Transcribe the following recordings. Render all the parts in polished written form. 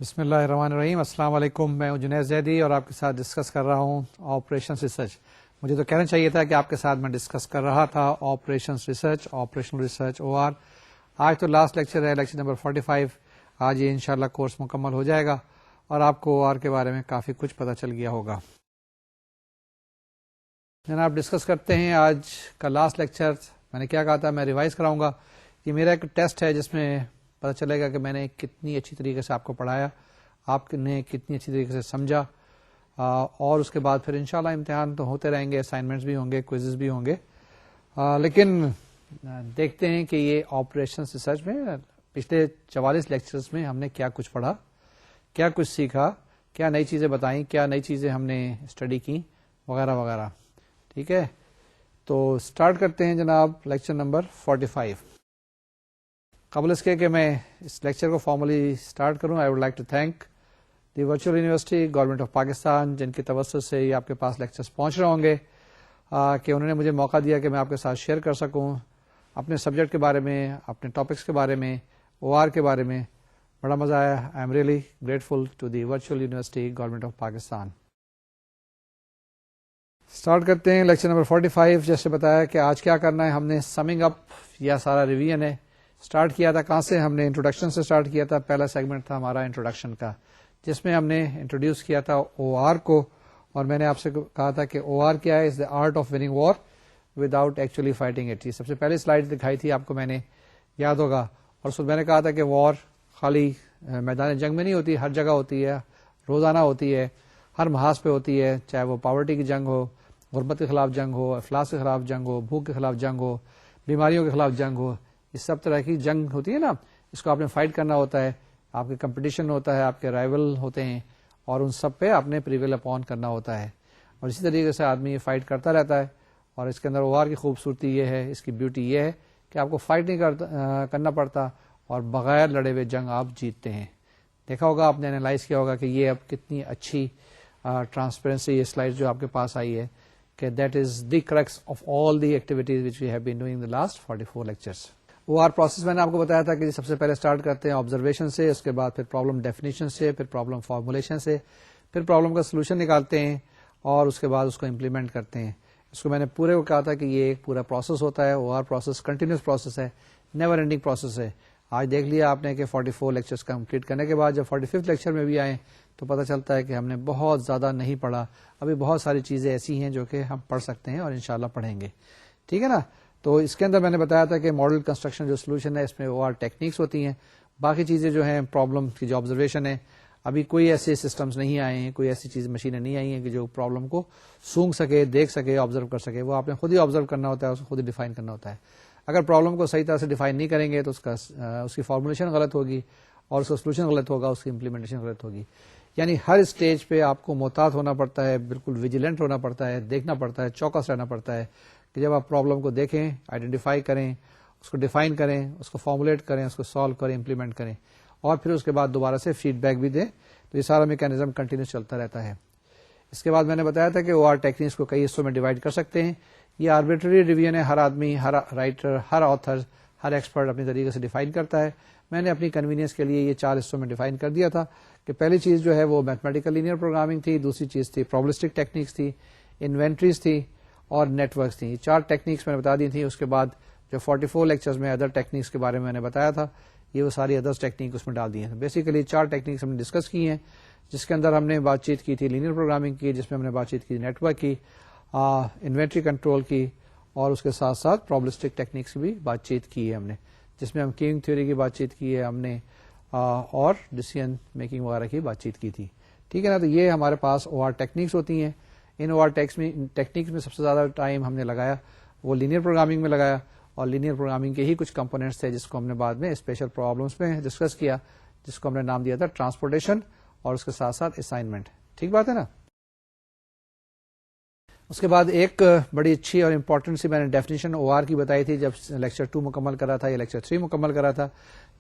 بسم اللہ الرحمن الرحیم. السلام علیکم. میں جنید زیدی اور آپ کے ساتھ ڈسکس کر رہا ہوں آپریشن ریسرچ. مجھے تو کہنا چاہیے تھا کہ آپ کے ساتھ میں ڈسکس کر رہا تھا operation research, operational research O R. آج تو لاسٹ لیکچر ہے, لیکچر نمبر 45. آج یہ انشاءاللہ کورس مکمل ہو جائے گا اور آپ کو او آر کے بارے میں کافی کچھ پتہ چل گیا ہوگا. جناب ڈسکس کرتے ہیں آج کا لاسٹ لیکچر. میں نے کیا کہا تھا, میں ریوائز کراؤں گا. یہ میرا ایک ٹیسٹ ہے جس میں پتہ چلے گا کہ میں نے کتنی اچھی طریقے سے آپ کو پڑھایا, آپ نے کتنی اچھی طریقے سے سمجھا, اور اس کے بعد پھر انشاءاللہ امتحان تو ہوتے رہیں گے, اسائنمنٹس بھی ہوں گے, کوئزز بھی ہوں گے. لیکن دیکھتے ہیں کہ یہ آپریشن ریسرچ میں پچھلے 44 لیکچرز میں ہم نے کیا کچھ پڑھا, کیا کچھ سیکھا, کیا نئی چیزیں بتائیں, کیا نئی چیزیں ہم نے اسٹڈی کی, وغیرہ وغیرہ. ٹھیک ہے, تو اسٹارٹ کرتے ہیں جناب لیکچر نمبر 45. قبل اس کے کہ میں اس لیکچر کو فارملی اسٹارٹ کروں, I would like to thank the virtual university, government of Pakistan, جن کی توسط سے یہ آپ کے پاس لیکچرز پہنچ رہے ہوں گے, کہ انہوں نے مجھے موقع دیا کہ میں آپ کے ساتھ شیئر کر سکوں اپنے سبجیکٹ کے بارے میں, اپنے ٹاپکس کے بارے میں, او آر کے بارے میں. بڑا مزہ آیا. I am really grateful to the virtual university, government of Pakistan. Start کرتے ہیں لیکچر نمبر 45. جیسے بتایا کہ آج کیا کرنا ہے, ہم نے سمنگ اپ یا سارا ریویژن ہے. اسٹارٹ کیا تھا کہاں سے, ہم نے انٹروڈکشن سے اسٹارٹ کیا تھا. پہلا سیگمنٹ تھا ہمارا انٹروڈکشن کا, جس میں ہم نے انٹروڈیوس کیا تھا او آر کو, اور میں نے آپ سے کہا تھا کہ او آر کیا ہے, is the art of winning war without actually fighting it. سب سے پہلی سلائڈ دکھائی تھی آپ کو, میں نے, یاد ہوگا. اور اس میں میں نے کہا تھا کہ وار خالی میدان جنگ میں نہیں ہوتی, ہر جگہ ہوتی ہے, روزانہ ہوتی ہے, ہر محاذ پہ ہوتی ہے, چاہے وہ پاورٹی کی جنگ ہو, غربت کے خلاف جنگ ہو, افلاس کے خلاف جنگ ہو, بھوک کے خلاف جنگ ہو, بیماریوں کے خلاف جنگ ہو. اس سب طرح کی جنگ ہوتی ہے نا, اس کو آپ نے فائٹ کرنا ہوتا ہے. آپ کے کمپٹیشن ہوتا ہے, آپ کے رائول ہوتے ہیں, اور ان سب پہ آپ نے پریویل اپون کرنا ہوتا ہے. اور اسی طریقے سے آدمی یہ فائٹ کرتا رہتا ہے. اور اس کے اندر او آر کی خوبصورتی یہ ہے, اس کی بیوٹی یہ ہے کہ آپ کو فائٹ نہیں کرنا پڑتا, اور بغیر لڑے ہوئے جنگ آپ جیتتے ہیں. دیکھا ہوگا آپ نے, انالائز کیا ہوگا کہ یہ اب کتنی اچھی ٹرانسپیرنسی یہ سلائڈ جو آپ کے پاس آئی ہے, کہ that is the crux of all the activities which we have been doing the last 44 lectures. O R process میں نے آپ کو بتایا تھا کہ سب سے پہلے اسٹارٹ کرتے ہیں آبزرویشن سے, اس کے بعد پھر پرابلم ڈیفینیشن سے, پھر پرابلم فارمولیشن سے, پھر پرابلم کا سولوشن نکالتے ہیں, اور اس کے بعد اس کو امپلیمنٹ کرتے ہیں. اس کو میں نے پورے کو کہا تھا کہ یہ ایک پورا پروسیس ہوتا ہے. او آر پروسیس کنٹینیوس پروسیس ہے, نیور اینڈنگ پروسیس ہے. آج دیکھ لیا آپ نے کہ 44 لیکچرز کمپلیٹ کرنے کے بعد جب 45 لیکچر میں بھی آئے تو پتہ چلتا ہے کہ ہم نے بہت زیادہ نہیں پڑھا. ابھی بہت ساری چیزیں ایسی ہیں جو کہ ہم پڑھ سکتے ہیں اور انشاءاللہ پڑھیں گے. ٹھیک ہے نا. تو اس کے اندر میں نے بتایا تھا کہ ماڈل کنسٹرکشن جو سولوشن ہے, اس میں او آر ٹیکنیکس ہوتی ہیں. باقی چیزیں جو ہیں پرابلم کی جو آبزرویشن ہے, ابھی کوئی ایسے سسٹمز نہیں آئے ہیں, کوئی ایسی چیز مشینیں نہیں آئی ہیں کہ جو پرابلم کو سونگ سکے, دیکھ سکے, آبزرو کر سکے. وہ آپ نے خود ہی آبزرو کرنا ہوتا ہے, اس کو خود ہی ڈیفائن کرنا ہوتا ہے. اگر پرابلم کو صحیح طرح سے ڈیفائن نہیں کریں گے تو اس کی فارمولیشن غلط ہوگی, اور اس کا سولوشن غلط ہوگا, اس کی امپلیمنٹیشن غلط ہوگی. یعنی ہر اسٹیج پہ آپ کو محتاط ہونا پڑتا ہے, بالکل ویجیلنٹ ہونا پڑتا ہے, دیکھنا پڑتا ہے, چوکس رہنا پڑتا ہے کہ جب آپ پرابلم کو دیکھیں, آئیڈینٹیفائی کریں, اس کو ڈیفائن کریں, اس کو فارمولیٹ کریں, اس کو سالو کریں, امپلیمنٹ کریں, اور پھر اس کے بعد دوبارہ سے فیڈ بیک بھی دیں. تو یہ سارا میکینزم کنٹینیو چلتا رہتا ہے. اس کے بعد میں نے بتایا تھا کہ او آر ٹیکنیکس کو کئی حصوں میں ڈیوائڈ کر سکتے ہیں. یہ آربیٹری ریویژن ہے, ہر آدمی, ہر رائٹر, ہر آتھر, ہر ایکسپرٹ اپنی طریقے سے ڈیفائن کرتا ہے. میں نے اپنی کنوینئنس کے لیے یہ 4 حصوں میں ڈیفائن کر دیا تھا کہ پہلی چیز جو ہے وہ میتھمیٹیکل لینئر پروگرامنگ تھی, دوسری چیز تھی پرابلسٹک ٹیکنیکس تھی, انوینٹریز تھی, اور نیٹ ورکس تھیں. یہ 4 ٹیکنیکس میں نے بتا دی تھی. اس کے بعد جو 44 لیکچرز میں ادر ٹیکنیکس کے بارے میں نے بتایا تھا, یہ وہ ساری ادرس ٹیکنیک اس میں ڈال دی ہیں. بیسیکلی 4 ٹیکنیکس ہم نے ڈسکس کی ہیں, جس کے اندر ہم نے بات چیت کی تھی لینئر پروگرامنگ کی, جس میں ہم نے بات چیت کی نیٹ ورک کی, انوینٹری کنٹرول کی, اور اس کے ساتھ ساتھ پرابلسٹک ٹیکنیکس کی بھی بات چیت کی ہے ہم نے, جس میں ہم کیونگ تھیوری کی بات چیت کی ہے ہم نے, اور ڈیسیژن میکنگ وغیرہ کی بات چیت کی تھی. ٹھیک ہے نا. تو یہ ہمارے پاس او آر ٹیکنیکس ہوتی ہیں. ان او آر ٹیکنیکس میں سب سے زیادہ ٹائم ہم نے لگایا وہ لینئر پروگرامنگ میں لگایا, اور لینئر پروگرامنگ کے ہی کچھ کمپوننٹس تھے جس کو ہم نے بعد میں اسپیشل پرابلمس میں ڈسکس کیا, جس کو ہم نے نام دیا تھا ٹرانسپورٹیشن, اور اس کے ساتھ ساتھ اسائنمنٹ. ٹھیک بات ہے نا. اس کے بعد ایک بڑی اچھی اور امپورٹنٹ سی میں نے ڈیفینیشن او آر کی بتائی تھی جب لیکچر 2 مکمل کرا تھا یا لیکچر 3 مکمل کرا تھا,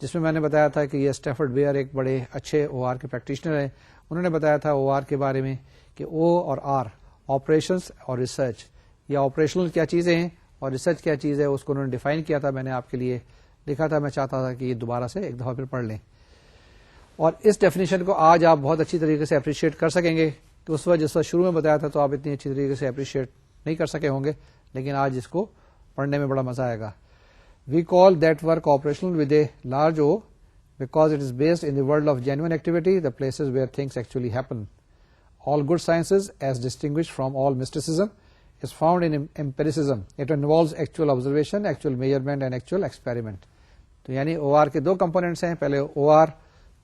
جس میں نے بتایا تھا کہ یہ اسٹیفرڈ بیئر ایک بڑے اچھے او آر کے پریکٹیشنر ہیں. انہوں نے بتایا تھا او آر کے بارے میں کہ او اور آر, آپریشنس اور ریسرچ, یہ آپریشنل کیا چیزیں ہیں اور ریسرچ کیا چیز ہے, اس کو انہوں نے ڈیفائن کیا تھا. میں نے آپ کے لیے لکھا تھا, میں چاہتا تھا کہ یہ دوبارہ سے ایک دفعہ پھر پڑھ لیں. اور اس ڈیفینیشن کو آج آپ بہت اچھی طریقے سے اپریشیٹ کر سکیں گے کہ اس وقت جس وقت شروع میں بتایا تھا تو آپ اتنی اچھی طریقے سے اپریشیٹ نہیں کر سکے ہوں گے، لیکن آج اس کو پڑھنے میں بڑا مزہ آئے گا. We call that work operational with a large oh because it is based in the world of genuine activity, the places where things actually happen. All good sciences, as distinguished from all mysticism, is found in empiricism. It involves actual observation, actual measurement and actual experiment. تو یعنی O R کے دو components ہیں. پہلے O R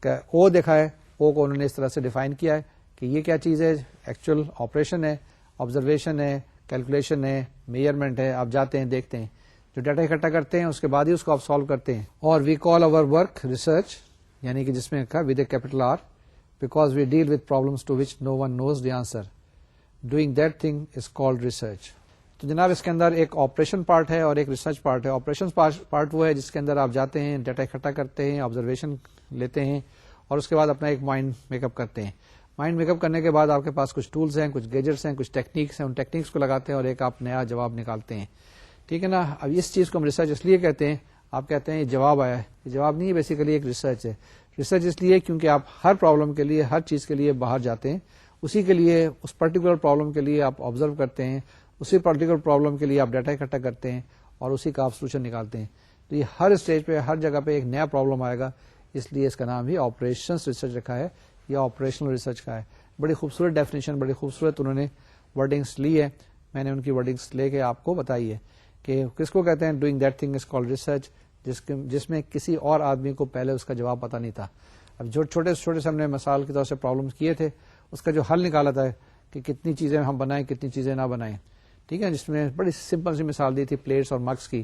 کا او دیکھا ہے، او کو انہوں نے اس طرح سے ڈیفائن کیا ہے کہ یہ کیا چیز ہے، ایکچوئل آپریشن ہے، آبزرویشن ہے، کیلکولیشن ہے، میئرمنٹ ہے. آپ جاتے ہیں دیکھتے ہیں، جو ڈیٹا اکٹھا کرتے ہیں اس کے بعد ہی اس کو آپ سالو کرتے ہیں. اور وی کال اوور ورک ریسرچ، یعنی کہ جس میں لکھا with A capital R, because we deal with problems to which no one knows the answer. Doing that thing is called research. تو جناب اس کے اندر ایک آپریشن پارٹ ہے اور ایک ریسرچ پارٹ ہے. آپریشن پارٹ وہ ہے جس کے اندر آپ جاتے ہیں، ڈیٹا اکٹھا کرتے ہیں، آبزرویشن لیتے ہیں اور اس کے بعد اپنا ایک مائنڈ میک اپ کرتے ہیں. مائنڈ میک اپ کرنے کے بعد آپ کے پاس کچھ ٹولس ہیں، کچھ گیجٹس ہیں، کچھ ٹیکنیکس ہیں، ان ٹیکنیکس کو لگاتے ہیں اور ایک آپ نیا جواب نکالتے ہیں. ٹھیک ہے نا. اب اس چیز کو ہم ریسرچ اس لیے کہتے ہیں، آپ کہتے ہیں یہ جواب آیا ہے، یہ جواب نہیں ہے، بیسیکلی ایک ریسرچ ہے. ریسرچ اس لیے کیونکہ آپ ہر پرابلم کے لیے، ہر چیز کے لیے باہر جاتے ہیں، اسی کے لیے، اس پرٹیکولر پرابلم کے لیے آپ آبزرو کرتے ہیں، اسی پرٹیکولر پرابلم کے لیے آپ ڈیٹا اکٹھا کرتے ہیں اور اسی کا آپ سولوشن نکالتے ہیں. تو یہ ہر اسٹیج پہ، ہر جگہ پہ ایک نیا پرابلم آئے گا، اس لیے اس کا نام بھی آپریشنس ریسرچ رکھا ہے یا آپریشنل ریسرچ کا ہے. بڑی خوبصورت ڈیفینیشن، بڑی خوبصورت انہوں نے ورڈنگس لی ہے. میں نے ان کی ورڈنگس لے کے آپ کو بتائی ہے کہ کس کو کہتے ہیں doing that thing is called research, جس میں کسی اور آدمی کو پہلے اس کا جواب پتا نہیں تھا. اب جو چھوٹے سے ہم نے مثال کی طور سے پرابلمس کیے تھے، اس کا جو حل نکالا تھا کہ کتنی چیزیں ہم بنائیں، کتنی چیزیں نہ بنائیں. ٹھیک ہے. جس میں بڑی سمپل سی مثال دی تھی پلیٹس اور مگس کی.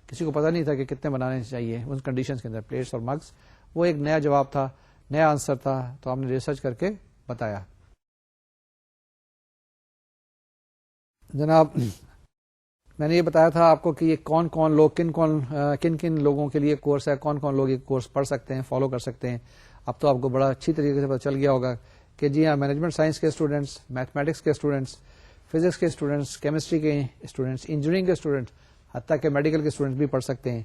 کسی کو پتا نہیں تھا کہ کتنے بنانے چاہیے ان کنڈیشنز کے اندر، پلیٹس اور مگس. وہ ایک نیا جواب تھا، نیا آنسر تھا، تو ہم نے ریسرچ کر کے بتایا. جناب میں نے یہ بتایا تھا آپ کو کہ یہ کون کون لوگ، کن کن لوگوں کے لیے کورس ہے، کون کون لوگ یہ کورس پڑھ سکتے ہیں، فالو کر سکتے ہیں. اب تو آپ کو بڑا اچھی طریقے سے پتہ چل گیا ہوگا کہ جی ہاں، مینجمنٹ سائنس کے اسٹوڈنٹس، میتھمیٹکس کے اسٹوڈنٹس، فزکس کے اسٹوڈنٹس، کیمسٹری کے اسٹوڈنٹس، انجینئرنگ کے اسٹوڈنٹس، حتیٰ کہ میڈیکل کے اسٹوڈنٹس بھی پڑھ سکتے ہیں.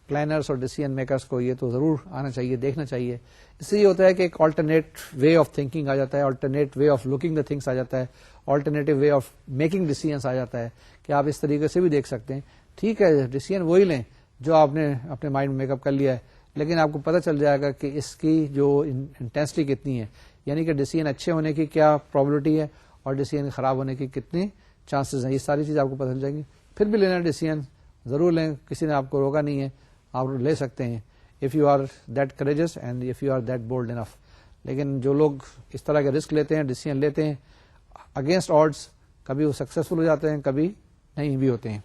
پلانرس اور ڈیسیژن میکرس کو یہ تو ضرور آنا چاہیے، دیکھنا چاہیے. اس سے یہ ہوتا ہے کہ ایک آلٹرنیٹ وے آف تھنکنگ آ جاتا ہے، alternate way of looking the things آ جاتا ہے، alternative way of making decisions آ جاتا ہے کہ آپ اس طریقے سے بھی دیکھ سکتے ہیں. ٹھیک ہے، ڈیسیژن وہی لیں جو آپ نے اپنے مائنڈ میں میک اپ کر لیا ہے، لیکن آپ کو پتہ چل جائے گا کہ اس کی جو انٹینسٹی کتنی ہے، یعنی کہ ڈیسیژن اچھے ہونے کی کیا پرابلٹی ہے اور ڈیسیژن خراب ہونے کی کتنی چانسز ہیں. یہ ساری چیز آپ کو پتہ چل جائیں گی. پھر بھی لینا ڈیسیژن ضرور لیں، کسی نے آپ کو روکا نہیں ہے، آپ لے سکتے ہیں if you are that courageous and if you are that bold enough. لیکن جو لوگ اس طرح کے رسک لیتے ہیں، ڈیسیژن لیتے ہیں اگینسٹ آڈس، کبھی وہ سکسیسفل ہو جاتے ہیں، کبھی نہیں بھی ہوتے ہیں.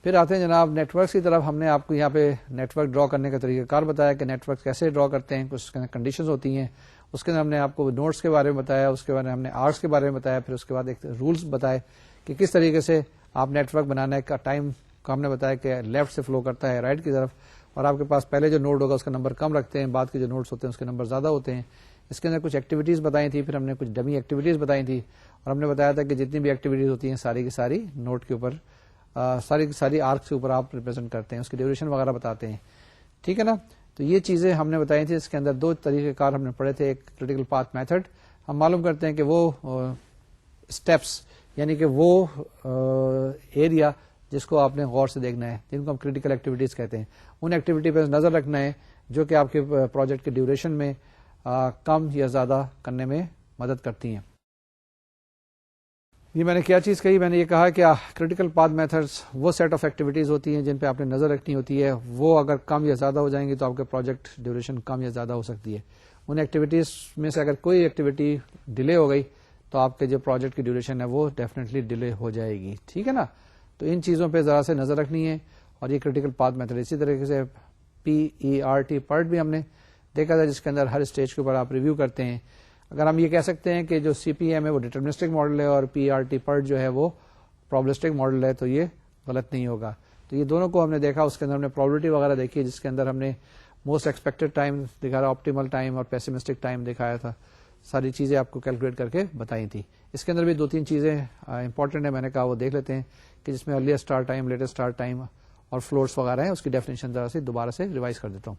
پھر آتے ہیں جناب نیٹ ورکس کی طرف. ہم نے آپ کو یہاں پہ نیٹ ورک ڈرا کرنے کا طریقہ کار بتایا کہ نیٹ ورک کیسے ڈرا کرتے ہیں، کچھ کنڈیشنز ہوتی ہیں. اس کے اندر ہم نے آپ کو نوڈس کے بارے میں بتایا، اس کے بعد ہم نے آرکس کے بارے میں بتایا، پھر اس کے بعد ایک رولس بتائے کہ کس طریقے سے آپ نیٹ ورک بنانے کا ٹائم کو ہم نے بتایا کہ لیفٹ سے فلو کرتا ہے رائٹ کی طرف، اور آپ کے پاس پہلے جو نوڈ ہوگا اس کا نمبر کم رکھتے ہیں، بعد کے جو نوڈس ہوتے ہیں اس کے نمبر زیادہ ہوتے ہیں. اس کے اندر کچھ ایکٹیویٹیز بتائی تھی، پھر ہم نے کچھ ڈمی ایکٹیویٹیز بتائی تھی، اور ہم نے بتایا تھا کہ جتنی بھی ایکٹیویٹیز ہوتی ہیں ساری کی ساری نوڈ کے اوپر، ساری کی ساری آرکس کے اوپر آپ ریپرزینٹ کرتے ہیں، اس کی ڈیوریشن وغیرہ بتاتے ہیں. ٹھیک ہے نا. تو یہ چیزیں ہم نے بتائی تھی. اس کے اندر دو طریقہ کار ہم نے پڑھے تھے. ایک کریٹیکل پاتھ میتھڈ، ہم معلوم کرتے ہیں کہ وہ اسٹیپس، یعنی کہ وہ ایریا جس کو آپ نے غور سے دیکھنا ہے، جن کو ہم کریٹیکل ایکٹیویٹیز کہتے ہیں، ان ایکٹیویٹی پہ نظر رکھنا ہے جو کہ آپ کے پروجیکٹ کے ڈیوریشن میں کم یا زیادہ کرنے میں مدد کرتی ہیں. یہ میں نے کیا چیز کہی؟ میں نے یہ کہا کہ کریٹیکل پاتھ میتھڈز وہ سیٹ آف ایکٹیویٹیز ہوتی ہیں جن پہ آپ نے نظر رکھنی ہوتی ہے. وہ اگر کم یا زیادہ ہو جائیں گی تو آپ کے پروجیکٹ ڈیوریشن کم یا زیادہ ہو سکتی ہے. ان ایکٹیویٹیز میں سے اگر کوئی ایکٹیویٹی ڈیلے ہو گئی تو آپ کے جو پروجیکٹ کی ڈیوریشن ہے وہ ڈیفینیٹلی ڈیلے ہو جائے گی. ٹھیک ہے نا. تو ان چیزوں پہ ذرا سے نظر رکھنی ہے. اور یہ کریٹیکل پاتھ میتھڈ اسی طریقے سے PERT پرٹ بھی ہم نے دیکھا تھا، جس کے اندر ہر اسٹیج کے اوپر آپ ریویو کرتے ہیں. اگر ہم یہ کہہ سکتے ہیں کہ جو CPM ہے وہ ڈیٹرمنسٹک ماڈل ہے اور PERT پرٹ جو ہے وہ پرابلسٹک ماڈل ہے، تو یہ غلط نہیں ہوگا. تو یہ دونوں کو ہم نے دیکھا. اس کے اندر ہم نے پرابلٹی وغیرہ دیکھی، جس کے اندر ہم نے موسٹ ایکسپیکٹڈ ٹائم دکھایا، آپٹیمل ٹائم اور پیسیمسٹک ٹائم دکھایا تھا. ساری چیزیں آپ کو کیلکولیٹ کر کے بتائی تھی. اس کے اندر بھی دو تین چیزیں امپورٹنٹ ہے، میں نے کہا وہ دیکھ لیتے ہیں کہ جس میں earliest start time, latest start time اور فلورس وغیرہ ہیں. اس کی ڈیفینیشن ذرا سے دوبارہ سے ریوائز کر دیتا ہوں.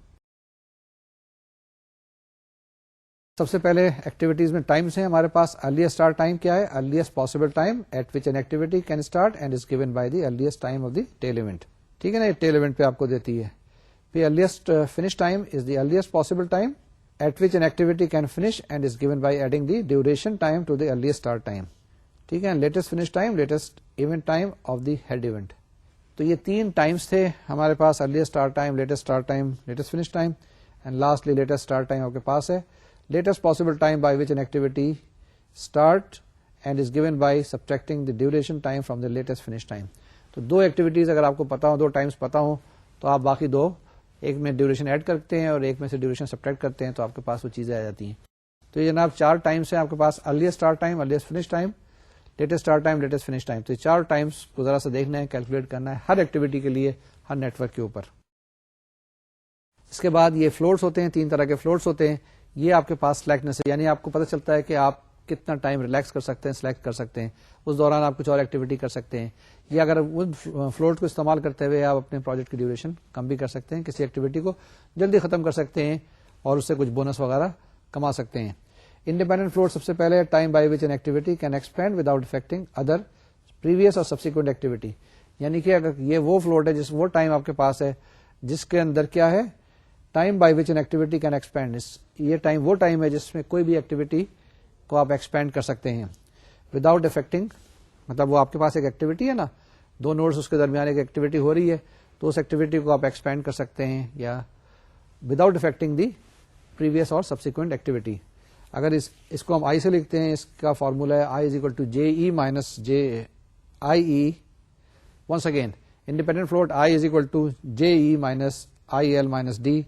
سب سے پہلے ایکٹیویٹیز میں ٹائمس ہیں ہمارے پاس. ارلیسٹ اسٹارٹ ٹائم کیا ہے؟ Earliest possible time at which an activity can start and is given by the earliest time of the tail event. ٹھیک ہے نا, یہ ٹیل ایونٹ پہ آپ کو دیتی ہے. پھر earliest finish time is the earliest possible time at which an activity can finish and is given by adding the duration time to the earliest start time. ٹھیک ہے, latest finish time, latest event time of the head event. تو یہ 3 times تھے ہمارے پاس, earliest start time, latest start time, latest finish time, and lastly latest start time آپ کے پاس ہے. Latest possible time by which an activity start and is given by subtracting the duration time from the latest finish time. تو 2 activities اگر آپ کو پتا ہو, 2 Times پتا ہو, تو آپ باقی 2 ایک میں ڈیوریشن ایڈ کرتے ہیں اور ایک میں سے ڈیوریشن سبٹریکٹ کرتے ہیں, تو آپ کے پاس وہ چیزیں آ جاتی ہیں. تو یہ جناب 4 ٹائمس ہیں آپ کے پاس, earliest start time, earliest finish time, latest start time, latest finish time. تو یہ 4 ٹائمس کو ذرا سا دیکھنا ہے, کیلکولیٹ کرنا ہے ہر ایکٹیویٹی کے لیے, ہر نیٹ ورک کے اوپر. اس کے بعد یہ فلوٹس ہوتے ہیں, 3 طرح کے فلوٹس ہوتے ہیں. یہ آپ کے پاس سلیکٹنس ہے, یعنی آپ کو پتہ چلتا ہے کہ آپ کتنا ٹائم ریلیکس کر سکتے ہیں, سلیکٹ کر سکتے ہیں, اس دوران آپ کچھ اور ایکٹیویٹی کر سکتے ہیں. یا اگر ان فلوٹ کو استعمال کرتے ہوئے آپ اپنے پروجیکٹ کی ڈیوریشن کم بھی کر سکتے ہیں, کسی ایکٹیویٹی کو جلدی ختم کر سکتے ہیں اور اس سے کچھ بونس وغیرہ کما سکتے ہیں. انڈیپینڈنٹ فلوٹ سب سے پہلے time by which an activity can expand without affecting other previous اور سبسیکوینٹ ایکٹیویٹی. یعنی کہ اگر یہ وہ فلوٹ ہے, وہ ٹائم آپ کے پاس ہے جس کے اندر کیا ہے, time by which an activity can expand. یہ ٹائم وہ ٹائم ہے جس میں کوئی بھی ایکٹیویٹی کو آپ ایکسپینڈ کر سکتے ہیں وداؤٹ افیکٹنگ. مطلب وہ آپ کے پاس ایک ایکٹیویٹی ہے نا, 2 نوڈز اس کے درمیان ایک ایکٹیویٹی ہو رہی ہے, تو اس ایکٹیویٹی کو آپ ایکسپینڈ کر سکتے ہیں یا وداؤٹ افیکٹنگ دی پریویس اور سبسیکوینٹ ایکٹیویٹی. اگر اس کو ہم آئی سے لکھتے ہیں, اس کا فارمولا ہے I is equal to J E minus J I E. Once again, independent float I is equal to J E minus I L minus D,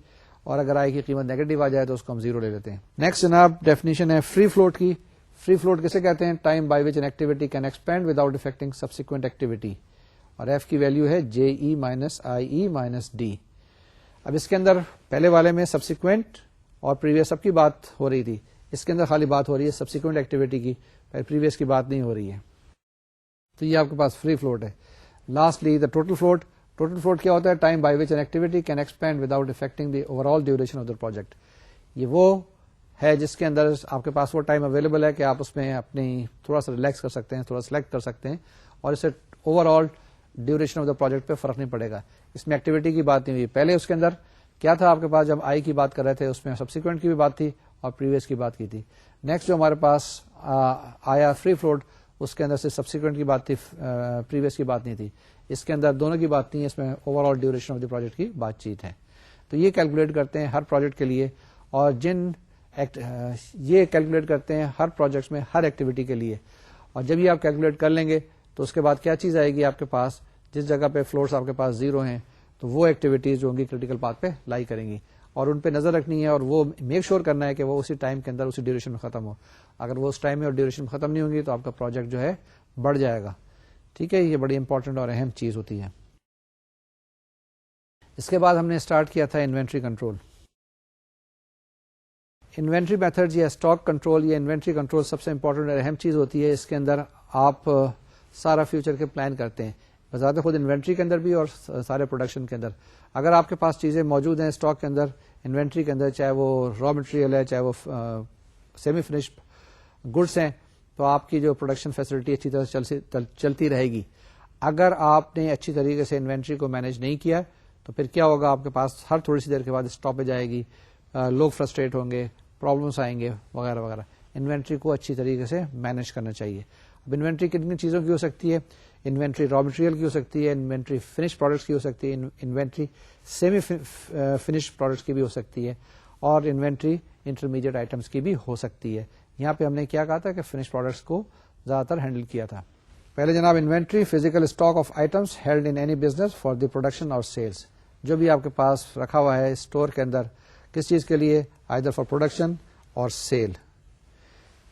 اور اگر آئی کی قیمت نیگیٹو آ جائے تو اس کو ہم 0 لے لیتے ہیں. نیکسٹ جناب ڈیفینیشن ہے فری فلوٹ کی. فری فلوٹ کسے کہتے ہیں؟ Time by which an activity can expand without affecting subsequent activity, اور ایف کی ویلو ہے J E minus I E minus D. اب اس کے اندر پہلے والے میں سبسیکوینٹ اور پریویس سب کی بات ہو رہی تھی, اس کے اندر خالی بات ہو رہی ہے سبسیکوینٹ ایکٹیویٹی کی, پریویس کی بات نہیں ہو رہی ہے. تو یہ آپ کے پاس فری فلوٹ ہے. Lastly the total float. Total float کیا ہوتا ہے؟ Time by which an activity can expand without affecting the over all duration of the project. یہ وہ ہے جس کے اندر آپ کے پاس وہ ٹائم اویلیبل ہے کہ آپ اس میں اپنی تھوڑا سا ریلیکس کر سکتے ہیں, تھوڑا سلیکٹ کر سکتے ہیں, اور اس سے over all duration of the project پہ فرق نہیں پڑے گا. اس میں ایکٹیویٹی کی بات نہیں ہوئی. پہلے اس کے اندر کیا تھا آپ کے پاس, جب آئی کی بات کر رہے تھے اس میں سبسیکوینٹ کی بھی بات تھی اور پریویس کی بات کی تھی. نیکسٹ جو ہمارے پاس آیا فری فلوٹ, اس کے اندر سے سبسیکوینٹ کی بات تھی, پریویس کی بات نہیں تھی. اس کے اندر دونوں کی بات نہیں ہے, اس میں over all duration of the project کی بات چیت ہے. تو یہ کیلکولیٹ کرتے ہیں ہر پروجیکٹ کے لیے, اور یہ کیلکولیٹ کرتے ہیں ہر پروجیکٹ میں ہر ایکٹیویٹی کے لیے. اور جب یہ آپ کیلکولیٹ کر لیں گے تو اس کے بعد کیا چیز آئے گی آپ کے پاس, جس جگہ پہ فلوٹس آپ کے پاس 0 ہیں تو وہ ایکٹیویٹیز جو ہوں گی کریٹیکل پاتھ پہ لائی کریں گی, اور ان پہ نظر رکھنی ہے, اور وہ میک شور کرنا ہے کہ وہ اسی ٹائم کے اندر اسی ڈیوریشن میں ختم ہو. اگر وہ اس ٹائم میں اور ڈیوریشن میں ختم نہیں ہوں گی تو آپ کا پروجیکٹ جو ہے بڑھ جائے گا. ٹھیک ہے, یہ بڑی امپورٹنٹ اور اہم چیز ہوتی ہے. اس کے بعد ہم نے اسٹارٹ کیا تھا انوینٹری کنٹرول. انوینٹری میتھڈ یا اسٹاک کنٹرول, یہ انوینٹری کنٹرول سب سے امپورٹنٹ اور اہم چیز ہوتی ہے. اس کے اندر آپ سارا فیوچر کے پلان کرتے ہیں, بذات خود انوینٹری کے اندر بھی اور سارے پروڈکشن کے اندر. اگر آپ کے پاس چیزیں موجود ہیں اسٹاک کے اندر, انوینٹری کے اندر, چاہے وہ را مٹیریل ہے, چاہے وہ سیمی فنشڈ گڈس ہیں, تو آپ کی جو پروڈکشن فیسلٹی اچھی طرح سے چلتی رہے گی. اگر آپ نے اچھی طریقے سے انوینٹری کو مینج نہیں کیا تو پھر کیا ہوگا, آپ کے پاس ہر تھوڑی سی دیر کے بعد اسٹاپیج آئے گی, لوگ فرسٹریٹ ہوں گے, پرابلمس آئیں گے وغیرہ وغیرہ. انوینٹری کو اچھی طریقے سے مینج کرنا چاہیے. اب انوینٹری کتنی چیزوں کی ہو سکتی ہے؟ انوینٹری را مٹیریل کی ہو سکتی ہے, انوینٹری فنش پروڈکٹس کی ہو سکتی ہے, انوینٹری سیمی فنش پروڈکٹس کی بھی ہو سکتی ہے, اور انوینٹری انٹرمیڈیٹ آئٹمس کی بھی ہو سکتی ہے. یہاں پہ ہم نے کیا کہا تھا کہ فنش پروڈکٹس کو زیادہ تر ہینڈل کیا تھا. پہلے جناب inventory physical stock of items held in any business for the production اور سیلس. جو بھی آپ کے پاس رکھا ہوا ہے اسٹور کے اندر, کس چیز کے لیے؟ آئدر فار پروڈکشن اور سیل.